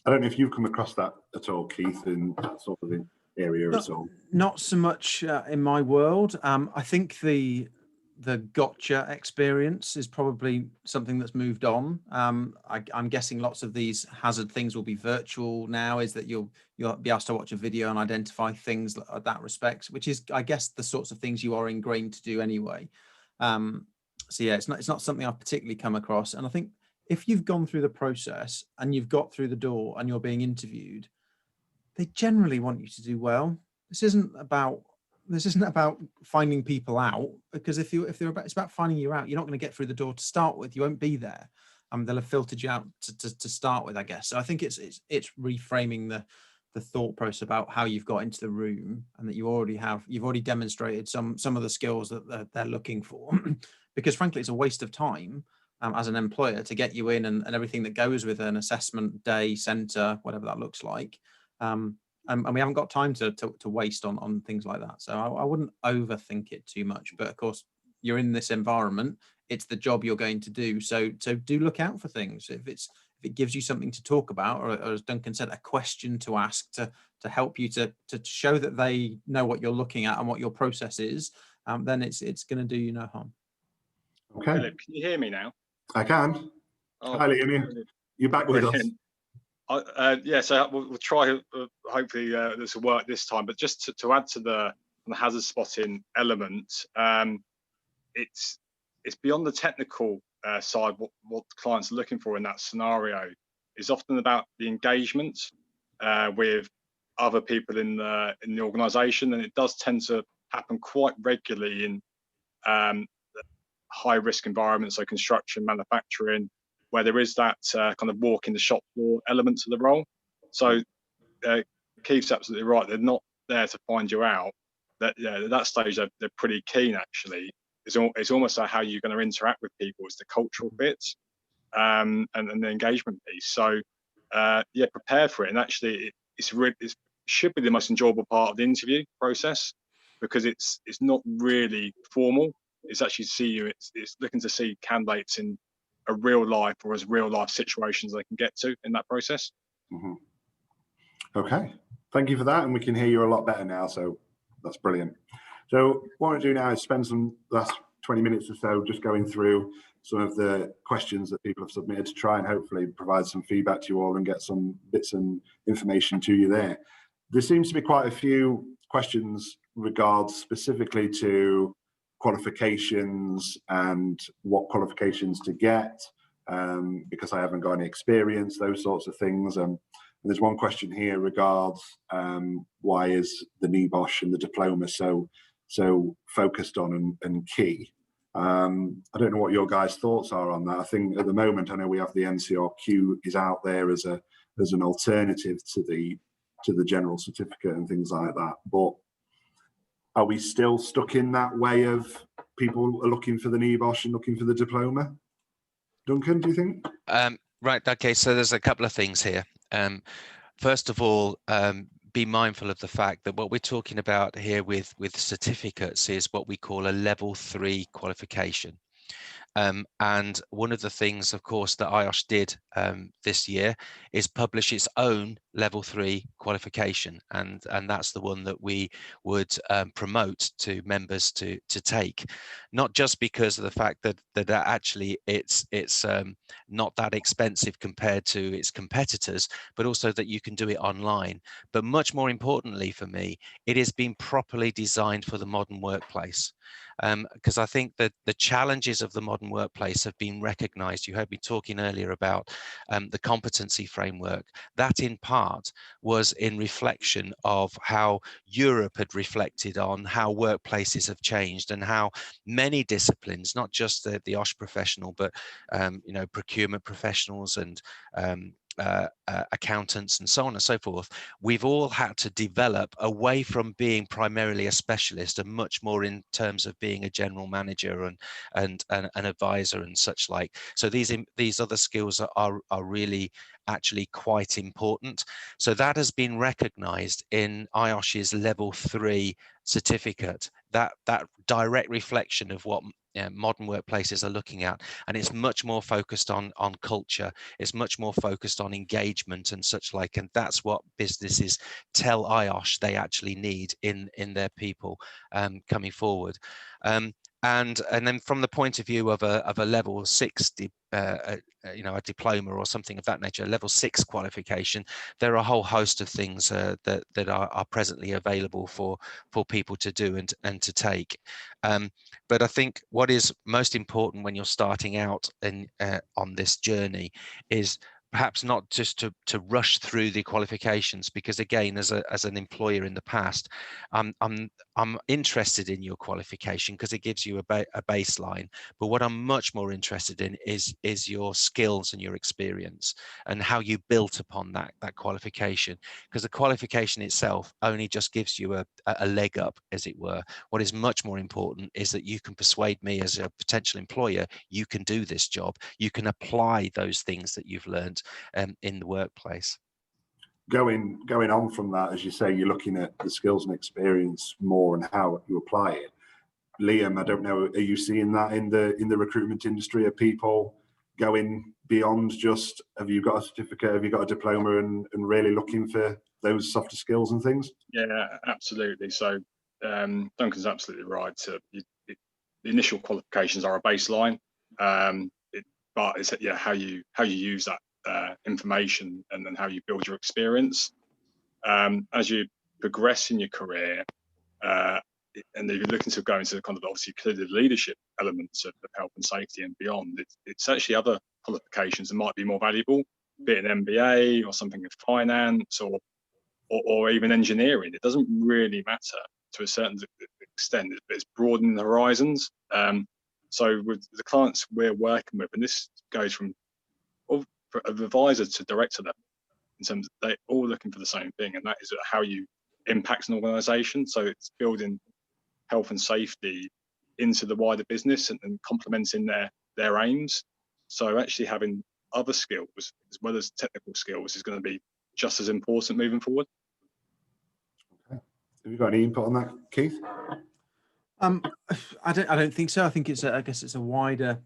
A: I don't know if you've come across that at all, Keith, in that sort of area at all.
C: Not so much in my world. I think the gotcha experience is probably something that's moved on. I'm guessing lots of these hazard things will be virtual now, is that you'll be asked to watch a video and identify things at that respect, which is, I guess, the sorts of things you are ingrained to do anyway. So yeah, it's not something I've particularly come across. And I think if you've gone through the process and you've got through the door and you're being interviewed, they generally want you to do well. This isn't about finding people out, because it's about finding you out. You're not going to get through the door to start with. You won't be there. They'll have filtered you out to start with, I guess. So I think it's reframing the thought process about how you've got into the room, and that you've already demonstrated some of the skills that they're looking for. Because frankly, it's a waste of time as an employer to get you in and everything that goes with an assessment day, centre, whatever that looks like. And we haven't got time to waste on things like that. So I wouldn't overthink it too much. But of course, you're in this environment. It's the job you're going to do. So do look out for things. If it gives you something to talk about, or as Duncan said, a question to ask to help you to show that they know what you're looking at and what your process is, then it's going to do you no harm.
A: Okay.
F: Philip, can you hear me now?
A: I can.
F: Oh,
A: Hi, Liam. You're back with us.
F: Yeah, so we'll try. Hopefully, this will work this time. But just to add to the hazard spotting element, it's beyond the technical side. What clients are looking for in that scenario is often about the engagement with other people in the organisation, and it does tend to happen quite regularly in high risk environments, so construction, manufacturing, where there is that kind of walk in the shop floor element to the role. So Keith's absolutely right. They're not there to find you out. At that stage, they're pretty keen, actually. It's almost like how you're going to interact with people. It's the cultural fit and the engagement piece. So yeah, prepare for it. And actually, it should be the most enjoyable part of the interview process, because it's not really formal. It's actually it's looking to see candidates in a real life or as real life situations they can get to in that process.
A: Mm-hmm. Okay, thank you for that, and we can hear you a lot better now, so that's brilliant. So what I want to do now is spend some last 20 minutes or so just going through some of the questions that people have submitted to try and hopefully provide some feedback to you all and get some bits and information to you there. There seems to be quite a few questions regards specifically to qualifications and what qualifications to get, because I haven't got any experience, those sorts of things. And there's one question here regards why is the NEBOSH and the diploma so focused on and key. I don't know what your guys' thoughts are on that. I think at the moment, I know we have the NCRQ is out there as an alternative to the general certificate and things like that, but are we still stuck in that way of people are looking for the NEBOSH and looking for the diploma? Duncan, do you think?
D: Right. Okay. So there's a couple of things here. First of all, be mindful of the fact that what we're talking about here with certificates is what we call a level 3 qualification. And one of the things, of course, that IOSH did this year is publish its own level 3 qualification, and that's the one that we would promote to members to take, not just because of the fact that actually it's not that expensive compared to its competitors, but also that you can do it online. But much more importantly for me, it has been properly designed for the modern workplace. Because I think that the challenges of the modern workplace have been recognized. You heard me talking earlier about the competency framework. That in part was in reflection of how Europe had reflected on how workplaces have changed and how many disciplines, not just the OSH professional, but you know, procurement professionals and accountants and so on and so forth, we've all had to develop away from being primarily a specialist and much more in terms of being a general manager and an advisor and such like. So these other skills are really actually quite important. So that has been recognized in IOSH's level 3 certificate, that direct reflection of what modern workplaces are looking at, and it's much more focused on culture, it's much more focused on engagement and such like, and that's what businesses tell IOSH they actually need in their people coming forward. And then from the point of view of a level 6 you know, a diploma or something of that nature, level 6 qualification, there are a whole host of things that are presently available for people to do and to take. But I think what is most important when you're starting out on this journey is perhaps not just to rush through the qualifications, because again, as an employer in the past, I'm interested in your qualification because it gives you a baseline. But what I'm much more interested in is your skills and your experience and how you built upon that qualification, because the qualification itself only just gives you a leg up, as it were. What is much more important is that you can persuade me as a potential employer you can do this job, you can apply those things that you've learned in the workplace.
A: Going on from that, as you say, you're looking at the skills and experience more and how you apply it. Liam, I don't know, are you seeing that in the recruitment industry? Are people going beyond just, have you got a certificate, have you got a diploma, and really looking for those softer skills and things?
F: Yeah, absolutely. So Duncan's absolutely right. The initial qualifications are a baseline, but it's how you use that information and then how you build your experience as you progress in your career, and if you're looking to go into the kind of obviously clearly the leadership elements of health and safety and beyond, it's actually other qualifications that might be more valuable, be it an MBA or something in finance or even engineering. It doesn't really matter to a certain extent, but it's broadening the horizons. So with the clients we're working with, and this goes from advisor to director level, in terms of they're all looking for the same thing, and that is how you impact an organization. So it's building health and safety into the wider business and complementing their aims. So actually having other skills as well as technical skills is going to be just as important moving forward.
A: Okay. Have you got any input on that, Keith?
C: I don't think so. I think I guess it's a wider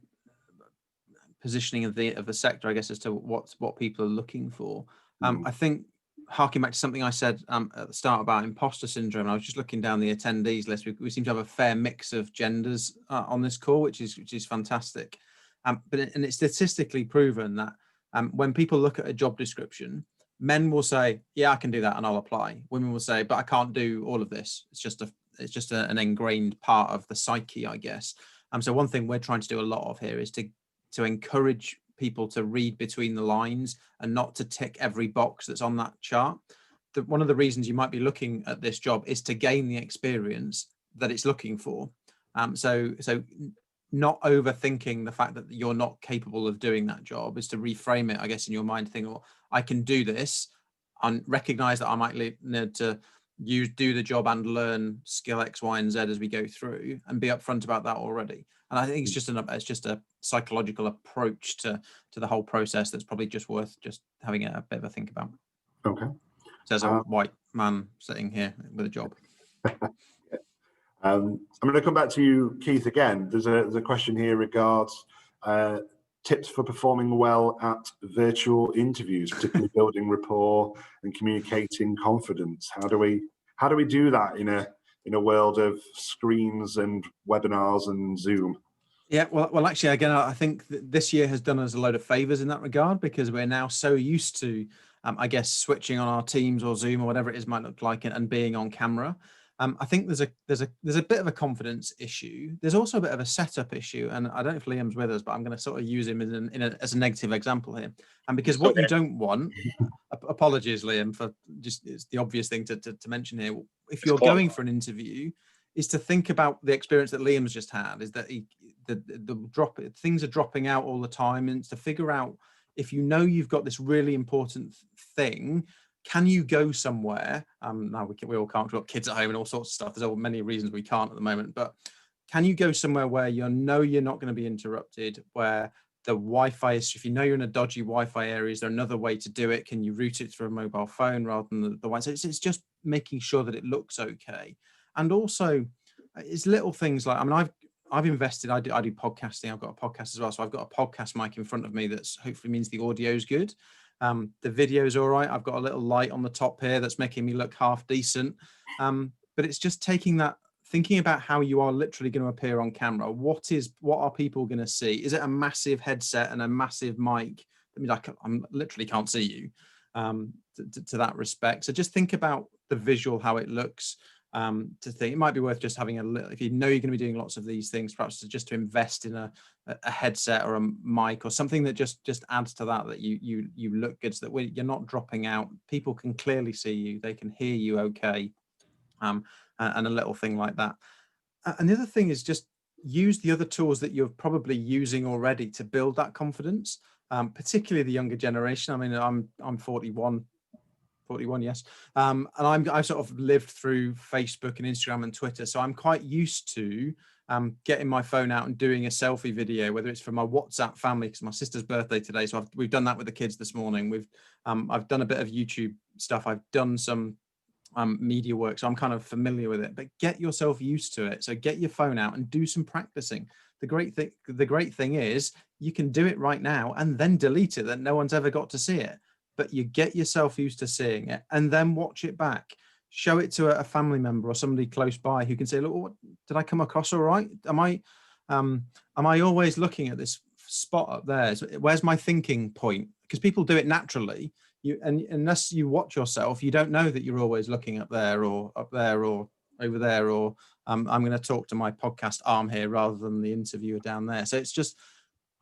C: positioning of the sector, I guess, as to what people are looking for. I think, harking back to something I said at the start about imposter syndrome, I was just looking down the attendees list. We seem to have a fair mix of genders on this call, which is fantastic. And it's statistically proven that when people look at a job description, men will say, "Yeah, I can do that, and I'll apply." Women will say, "But I can't do all of this. It's just an ingrained part of the psyche, I guess." So one thing we're trying to do a lot of here is to encourage people to read between the lines and not to tick every box that's on that chart. One of the reasons you might be looking at this job is to gain the experience that it's looking for. So not overthinking the fact that you're not capable of doing that job is to reframe it, I guess, in your mind, think, well, I can do this, and recognize that I might need to do the job and learn skill X, Y, and Z as we go through, and be upfront about that already. And I think it's just a psychological approach to the whole process that's probably just worth just having a bit of a think about.
A: Okay.
C: So as a white man sitting here with a job.
A: I'm going to come back to you, Keith, again. There's a question here regards tips for performing well at virtual interviews, particularly building rapport and communicating confidence. How do we do that in a world of screens and webinars and Zoom?
C: Yeah, well, actually, again, I think this year has done us a load of favors in that regard, because we're now so used to, I guess, switching on our Teams or Zoom or whatever it is might look like, and being on camera. I think there's a bit of a confidence issue. There's also a bit of a setup issue, and I don't know if Liam's with us, but I'm going to sort of use him as a negative example here. And because what you don't want, apologies, Liam, for just, it's the obvious thing to mention here. If you're going for an interview, is to think about the experience that Liam's just had, is that things are dropping out all the time, and it's to figure out, if you know you've got this really important thing, can you go somewhere? Now we all can't, we've got kids at home and all sorts of stuff. There's many reasons we can't at the moment, but can you go somewhere where you know you're not going to be interrupted, where the Wi-Fi is, if you know you're in a dodgy Wi-Fi area, is there another way to do it? Can you route it through a mobile phone rather than the Wi-Fi? So it's just making sure that it looks okay. And also it's little things like, I mean, I've invested, I do podcasting. I've got a podcast as well. So I've got a podcast mic in front of me that's hopefully means the audio is good. The video's all right. I've got a little light on the top here that's making me look half decent. But it's just thinking about how you are literally going to appear on camera. What are people going to see? Is it a massive headset and a massive mic? I mean, I literally can't see you to that respect. So just think about the visual, how it looks. To think it might be worth just having a little, if you know you're going to be doing lots of these things, perhaps to invest in a headset or a mic or something that just adds to that you look good, so that you're not dropping out. People can clearly see you, they can hear you okay, and a little thing like that. And the other thing is just use the other tools that you're probably using already to build that confidence, particularly the younger generation. I mean, I'm 41, yes. And I've sort of lived through Facebook and Instagram and Twitter. So I'm quite used to getting my phone out and doing a selfie video, whether it's for my WhatsApp family, because my sister's birthday today. So we've done that with the kids this morning. I've done a bit of YouTube stuff. I've done some media work. So I'm kind of familiar with it, but get yourself used to it. So get your phone out and do some practicing. The great thing is you can do it right now and then delete it, that no one's ever got to see it. But you get yourself used to seeing it and then watch it back. Show it to a family member or somebody close by who can say, look, what, did I come across all right? Am I always looking at this spot up there? Where's my thinking point? Because people do it naturally. And unless you watch yourself, you don't know that you're always looking up there or over there, or I'm going to talk to my podcast arm here rather than the interviewer down there. So it's just,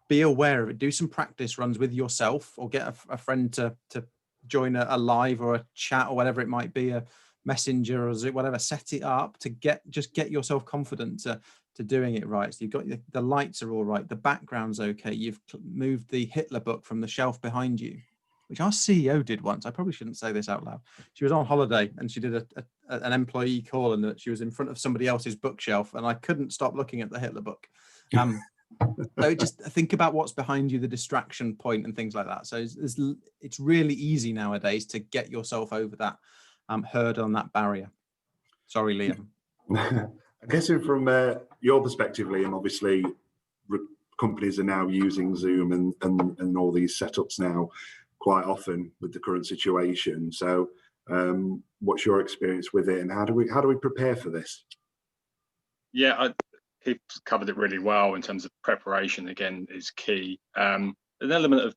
C: be aware of it. Do some practice runs with yourself, or get a friend to join a live or a chat or whatever it might be, a messenger or whatever. Set it up to get yourself confident to doing it right. So you've got the lights are all right, the background's okay. You've moved the Hitler book from the shelf behind you, which our CEO did once. I probably shouldn't say this out loud. She was on holiday and she did an employee call, and that she was in front of somebody else's bookshelf, and I couldn't stop looking at the Hitler book. So just think about what's behind you, the distraction point and things like that. So it's really easy nowadays to get yourself over that hurdle and that barrier. Sorry, Liam.
A: I guess from your perspective, Liam, obviously companies are now using Zoom and all these setups now quite often with the current situation. So what's your experience with it, and how do we prepare for this?
F: Yeah, he covered it really well in terms of preparation. Again, is key. An element of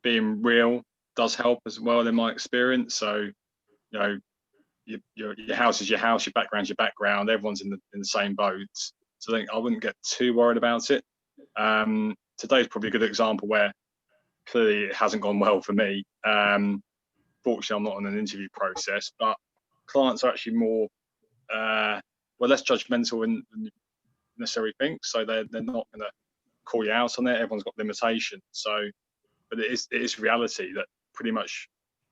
F: being real does help as well, in my experience. So, you know, your house is your house, your background's your background. Everyone's in the same boat. So I wouldn't get too worried about it. Today's probably a good example where clearly it hasn't gone well for me. Fortunately, I'm not on an interview process, but clients are actually more, less judgmental than necessary think, so they're not going to call you out on it. Everyone's got limitations. So, but it is reality that pretty much,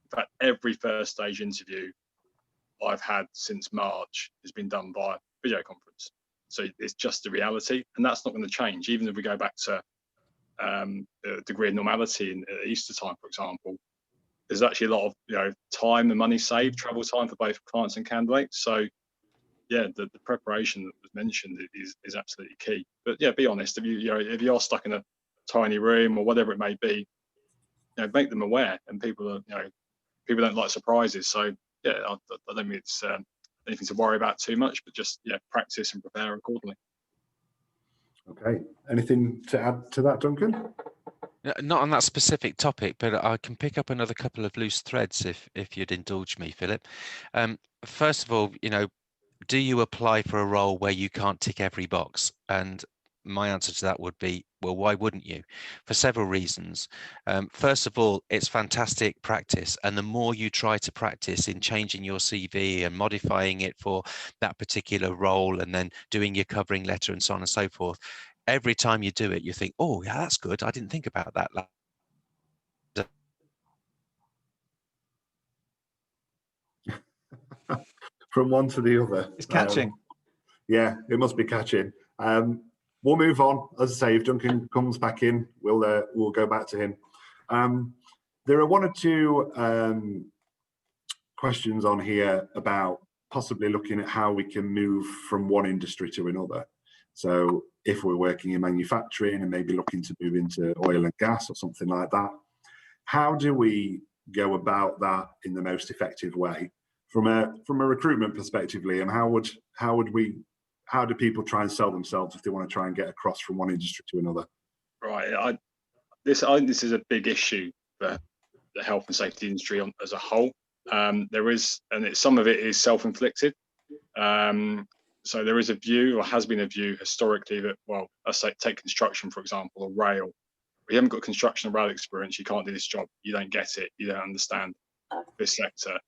F: in fact, every first stage interview I've had since March has been done by video conference. So it's just the reality, and that's not going to change. Even if we go back to a degree of normality at Easter time, for example, there's actually a lot of time and money saved, travel time for both clients and candidates. So yeah, the preparation that was mentioned is absolutely key. But yeah, be honest. If you are stuck in a tiny room or whatever it may be, make them aware. And people people don't like surprises. So yeah, I don't think it's anything to worry about too much, but just practice and prepare accordingly.
A: Okay. Anything to add to that, Duncan?
D: Not on that specific topic, but I can pick up another couple of loose threads if you'd indulge me, Philip. First of all, do you apply for a role where you can't tick every box? And my answer to that would be, well, why wouldn't you? For several reasons. First of all, it's fantastic practice. And the more you try to practice in changing your CV and modifying it for that particular role, and then doing your covering letter and so on and so forth, every time you do it, you think, oh, yeah, that's good. I didn't think about that.
A: From one to the other.
C: It's catching.
A: Yeah, it must be catching. We'll move on. As I say, if Duncan comes back in, we'll go back to him. There are one or two questions on here about possibly looking at how we can move from one industry to another. So if we're working in manufacturing and maybe looking to move into oil and gas or something like that, how do we go about that in the most effective way? From a recruitment perspective, Liam, how do people try and sell themselves if they want to try and get across from one industry to another?
F: Right. I think this is a big issue for the health and safety industry as a whole. Some of it is self-inflicted. So there is a view, or has been a view historically, that, well, let's say take construction, for example, or rail. If you haven't got construction or rail experience, you can't do this job. You don't get it. You don't understand this sector.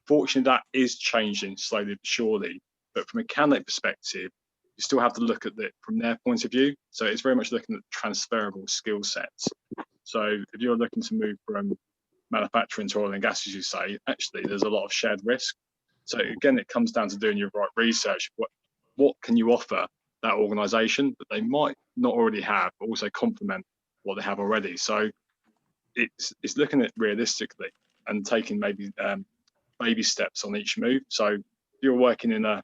F: Fortunately, that is changing slowly but surely. But from a candidate perspective, you still have to look at it from their point of view. So it's very much looking at transferable skill sets. So if you're looking to move from manufacturing to oil and gas, as you say, actually there's a lot of shared risk. So again, it comes down to doing your right research. What can you offer that organisation that they might not already have, but also complement what they have already? So it's looking at realistically and taking maybe baby steps on each move. So if you're working in an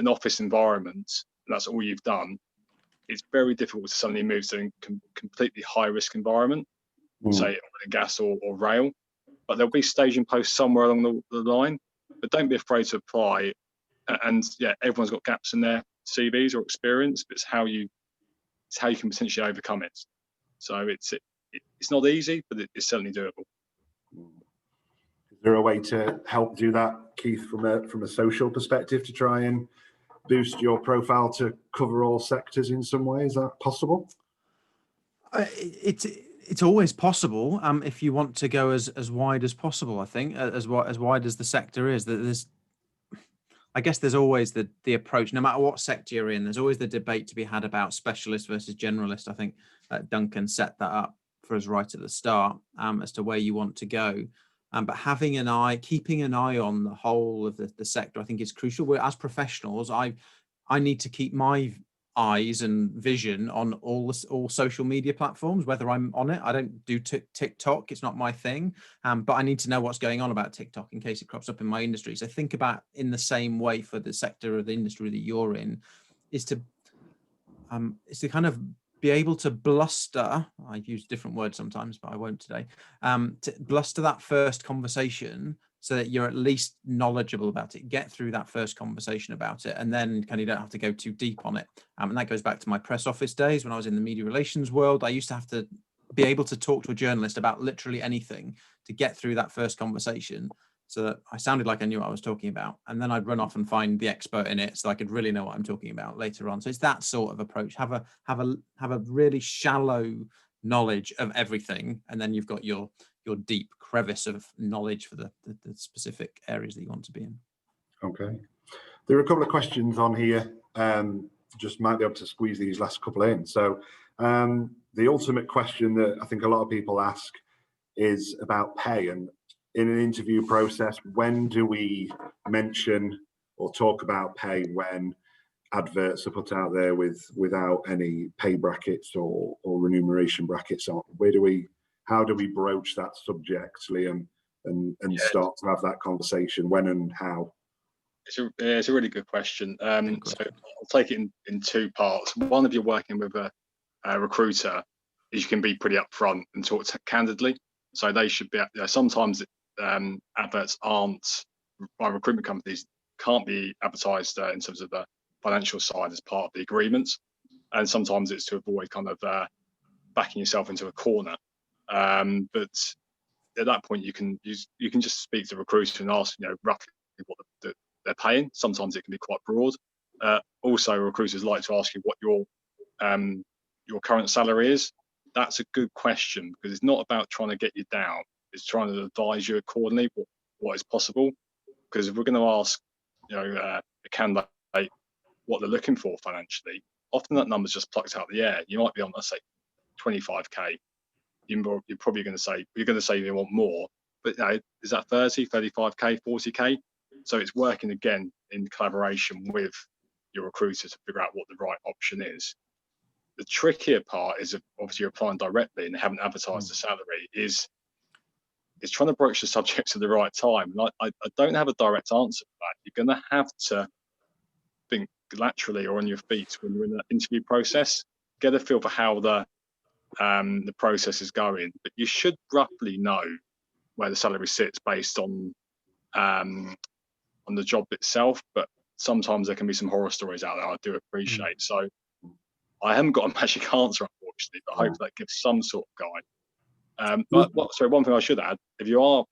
F: office environment and that's all you've done, it's very difficult to suddenly move to a completely high risk environment, say oil and gas or rail. But there'll be staging posts somewhere along the line. But don't be afraid to apply. And yeah, everyone's got gaps in their CVs or experience, but it's how you can potentially overcome it. So it's not easy, but it's certainly doable.
A: Is there a way to help do that, Keith, from a social perspective, to try and boost your profile to cover all sectors in some way? Is that possible?
C: It's always possible if you want to go as wide as possible. I think as wide as the sector is. I guess there's always the approach, no matter what sector you're in. There's always the debate to be had about specialist versus generalist. I think Duncan set that up for us right at the start as to where you want to go. But keeping an eye on the whole of the sector, I think is crucial. As professionals, I need to keep my eyes and vision on all social media platforms, whether I'm on it. I don't do TikTok, it's not my thing, but I need to know what's going on about TikTok in case it crops up in my industry. So think about in the same way for the sector of the industry that you're in, is to kind of be able to bluster. I use different words sometimes, but I won't today. To bluster that first conversation so that you're at least knowledgeable about it, get through that first conversation about it, and then kind of you don't have to go too deep on it. And that goes back to my press office days when I was in the media relations world. I used to have to be able to talk to a journalist about literally anything to get through that first conversation so that I sounded like I knew what I was talking about. And then I'd run off and find the expert in it so I could really know what I'm talking about later on. So it's that sort of approach. Have a really shallow knowledge of everything, and then you've got your deep crevice of knowledge for the specific areas that you want to be in.
A: Okay. There are a couple of questions on here. Just might be able to squeeze these last couple in. So the ultimate question that I think a lot of people ask is about pay. And in an interview process, when do we mention or talk about pay when adverts are put out there without any pay brackets or remuneration brackets on? How do we broach that subject, Liam, and start to have that conversation? When and how?
F: It's a really good question. So I'll take it in two parts. One, if you're working with a recruiter, is you can be pretty upfront and talk candidly. So they should be. Sometimes adverts aren't by recruitment companies can't be advertised in terms of the financial side as part of the agreements, and sometimes it's to avoid kind of backing yourself into a corner. But at that point, you can just speak to the recruiter and ask, roughly what they're paying. Sometimes it can be quite broad. Also, recruiters like to ask you what your current salary is. That's a good question, because it's not about trying to get you down. It's trying to advise you accordingly what is possible. Because if we're going to ask, a candidate what they're looking for financially, often that number's just plucked out of the air. You might be on, let's say, 25k. You're probably going to say you want more, but is that 30, 35k, 40k? So it's working again in collaboration with your recruiter to figure out what the right option is. The trickier part is, obviously you're applying directly and they haven't advertised the salary, is trying to broach the subject at the right time. And I don't have a direct answer for that. You're going to have to think laterally or on your feet when you're in the interview process, get a feel for how the process is going, but you should roughly know where the salary sits based on the job itself. But sometimes there can be some horror stories out there, I do appreciate. So I haven't got a magic answer, unfortunately, but I hope that gives some sort of guide. Sorry, one thing I should add, if you are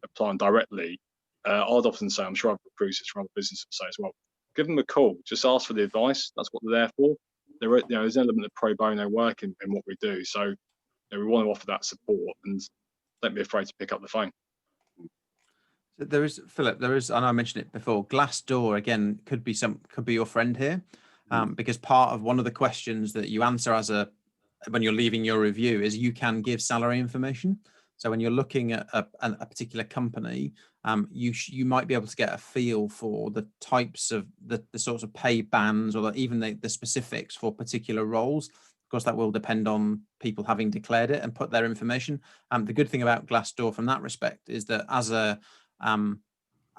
F: applying directly, I'd often say, I'm sure other recruiters from other businesses say as well, give them a call, just ask for the advice. That's what they're there for. There's an element of pro bono work in what we do. So we want to offer that support, and don't be afraid to pick up the phone.
C: There is, Philip, and I mentioned it before, Glassdoor, again, could be your friend here, because part of one of the questions that you answer when you're leaving your review is you can give salary information. So when you're looking at a particular company, you might be able to get a feel for the types of the sorts of pay bands, or even the specifics for particular roles. Of course, that will depend on people having declared it and put their information. The good thing about Glassdoor from that respect is that as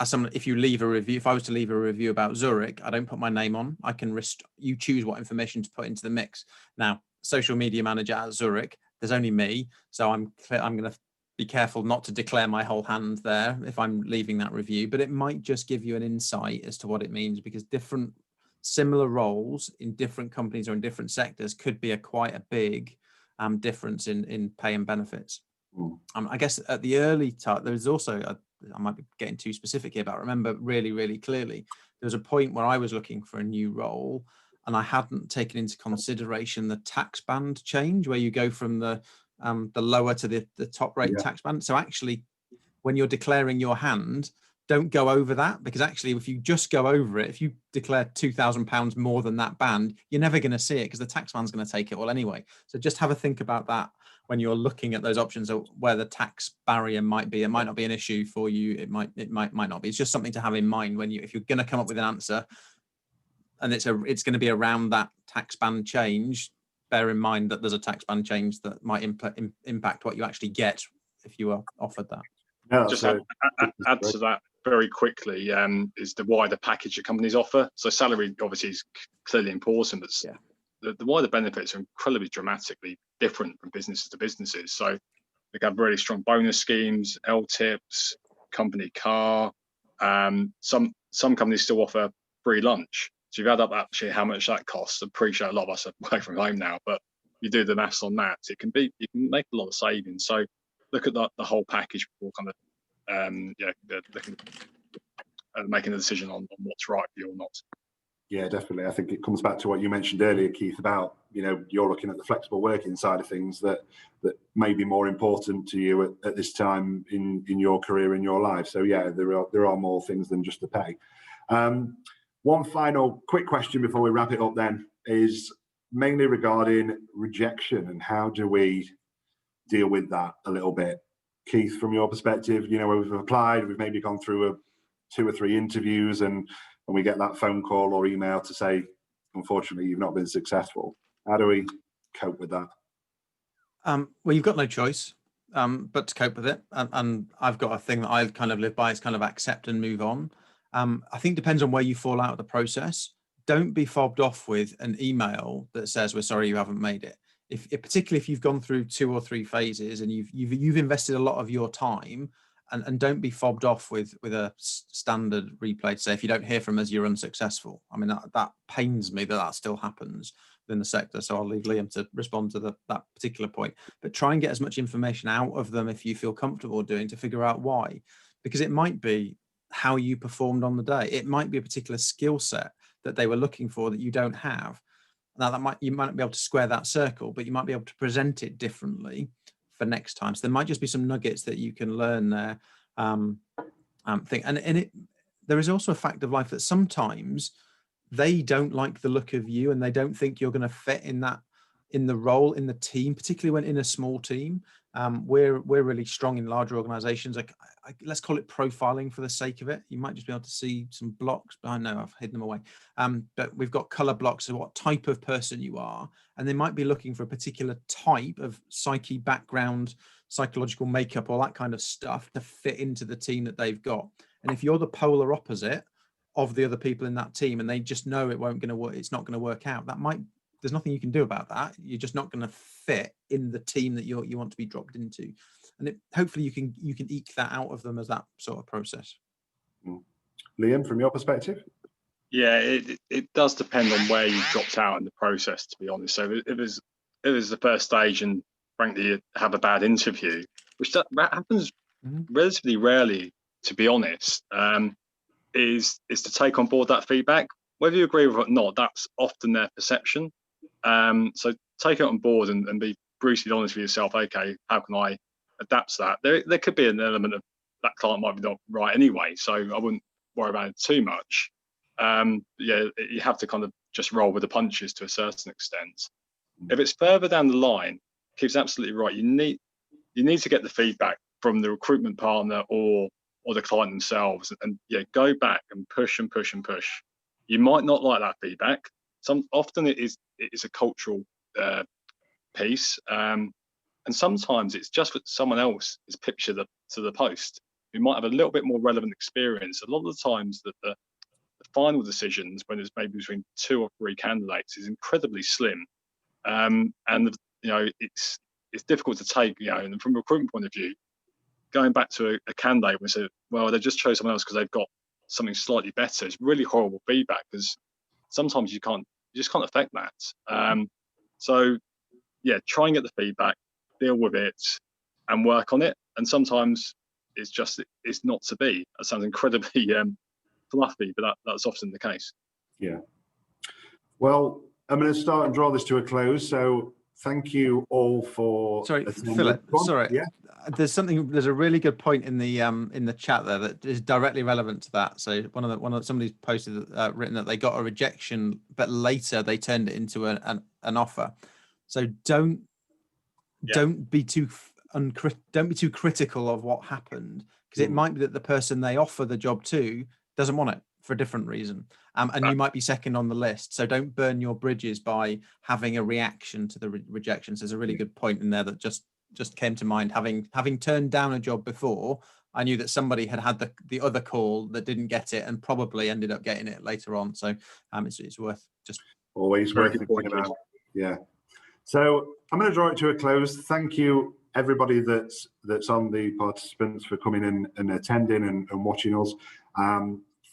C: someone, if you leave a review, if I was to leave a review about Zurich, I don't put my name on. I can you choose what information to put into the mix. Now, social media manager at Zurich, there's only me, so I'm going to be careful not to declare my whole hand there if I'm leaving that review, but it might just give you an insight as to what it means, because different similar roles in different companies or in different sectors could be quite a big difference in pay and benefits. I guess at the early time, there's also, I might be getting too specific here, but I remember really, really clearly, there was a point where I was looking for a new role and I hadn't taken into consideration the tax band change, where you go from the lower to the top rate tax band. So actually, when you're declaring your hand, don't go over that, because actually, if you just go over it, if you declare £2,000 more than that band, you're never going to see it, because the tax man's going to take it all anyway. So just have a think about that when you're looking at those options, of where the tax barrier might be. It might not be an issue for you. It might not be. It's just something to have in mind when if you're going to come up with an answer, and it's going to be around that tax band change. Bear in mind that there's a tax band change that might impact what you actually get if you are offered that.
A: Yeah,
F: just add to that very quickly, is the wider package that companies offer. So salary obviously is clearly important, but the wider benefits are incredibly dramatically different from businesses to businesses. So they have really strong bonus schemes, LTIPs, company car. Some companies still offer free lunch. So you've add up actually how much that costs. I appreciate a lot of us are working from home now, but you do the maths on that, you can make a lot of savings. So look at the whole package before kind of making a decision on what's right for you or not.
A: Yeah, definitely. I think it comes back to what you mentioned earlier, Keith, about you're looking at the flexible working side of things that may be more important to you at this time in your career, in your life. So yeah, there are more things than just the pay. One final quick question before we wrap it up then is mainly regarding rejection, and how do we deal with that a little bit? Keith, from your perspective, we've applied, we've maybe gone through 2 or 3 interviews, and we get that phone call or email to say, unfortunately, you've not been successful. How do we cope with that?
C: Well, you've got no choice but to cope with it. And I've got a thing that I kind of live by, is kind of accept and move on. I think depends on where you fall out of the process. Don't be fobbed off with an email that says, we're sorry you haven't made it. Particularly if you've gone through 2 or 3 phases and you've invested a lot of your time, and don't be fobbed off with a standard replay to say, if you don't hear from us, you're unsuccessful. I mean, that pains me that still happens within the sector. So I'll leave Liam to respond to that particular point, but try and get as much information out of them if you feel comfortable doing, to figure out why, because it might be how you performed on the day. It might be a particular skill set that they were looking for that you don't have. Now you might not be able to square that circle, but you might be able to present it differently for next time. So there might just be some nuggets that you can learn there. There is also a fact of life that sometimes they don't like the look of you and they don't think you're going to fit in the role in the team, particularly when in a small team. We're really strong in larger organizations. Let's call it profiling for the sake of it. You might just be able to see some blocks, but I know I've hidden them away. But we've got color blocks of what type of person you are, and they might be looking for a particular type of psyche background, psychological makeup, all that kind of stuff to fit into the team that they've got. And if you're the polar opposite of the other people in that team, and they just know it's not going to work out, there's nothing you can do about that. You're just not going to fit in the team that you want to be dropped into, and hopefully you can eke that out of them as that sort of process.
A: Liam, from your perspective?
F: Yeah, it does depend on where you dropped out in the process, to be honest. So if it was the first stage and frankly you have a bad interview, which that happens relatively rarely, to be honest, is to take on board that feedback. Whether you agree with it or not, that's often their perception. So take it on board and be brutally honest with yourself. Okay, how can I adapt to that? There could be an element of that client might be not right anyway, so I wouldn't worry about it too much. Yeah, you have to kind of just roll with the punches to a certain extent. If it's further down the line, Keith's absolutely right. You need to get the feedback from the recruitment partner or the client themselves, and yeah, go back and push and push and push. You might not like that feedback. Often it is a cultural piece, and sometimes it's just what someone else is pictured to the post. We might have a little bit more relevant experience. A lot of the times that the final decisions, when there's maybe between 2 or 3 candidates, is incredibly slim, and it's difficult to take. And from a recruitment point of view, going back to a candidate and say, well, they just chose someone else because they've got something slightly better. It's really horrible feedback, because sometimes you just can't affect that. So yeah, try and get the feedback, deal with it, and work on it. And sometimes it's not to be. That sounds incredibly fluffy, but that's often the case.
A: Yeah. Well, I'm going to start and draw this to a close. So thank you all for.
C: Sorry,
A: attending.
C: Philip. Sorry.
A: Yeah.
C: There's a really good point in the chat there that is directly relevant to that. So somebody's posted written that they got a rejection, but later they turned it into an offer. So don't be too critical of what happened, because it might be that the person they offer the job to doesn't want it for a different reason, and you might be second on the list. So don't burn your bridges by having a reaction to the rejections. There's a really good point in there that just came to mind. Having turned down a job before, I knew that somebody had the other call that didn't get it and probably ended up getting it later on. So it's worth just
A: always worth thinking about. Yeah. So I'm going to draw it to a close. Thank you everybody that's on, the participants, for coming in and attending and watching us.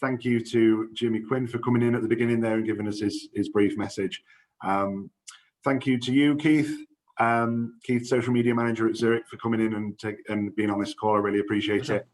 A: Thank you to Jimmy Quinn for coming in at the beginning there and giving us his brief message. Thank you to you, Keith. Keith, social media manager at Zurich, for coming in and being on this call. I really appreciate it.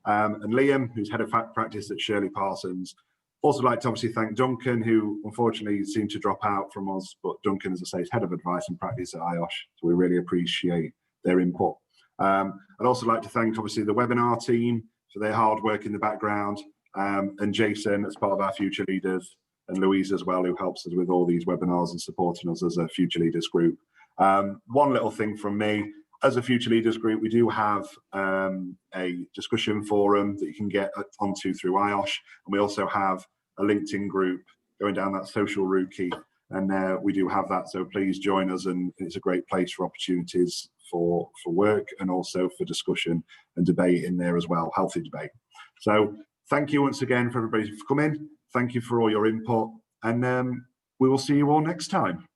A: And Liam, who's head of practice at Shirley Parsons. Also like to obviously thank Duncan, who unfortunately seemed to drop out from us, but Duncan, as I say, is head of advice and practice at IOSH, so we really appreciate their input. I'd also like to thank obviously the webinar team for their hard work in the background, and Jason as part of our Future Leaders, and Louise as well, who helps us with all these webinars and supporting us as a Future Leaders group. One little thing from me, as a Future Leaders group, we do have a discussion forum that you can get onto through IOSH, and we also have a LinkedIn group going down that social route, Keith, and we do have that, so please join us, and it's a great place for opportunities for work and also for discussion and debate in there as well, healthy debate. So thank you once again for everybody for coming. Thank you for all your input, and we will see you all next time.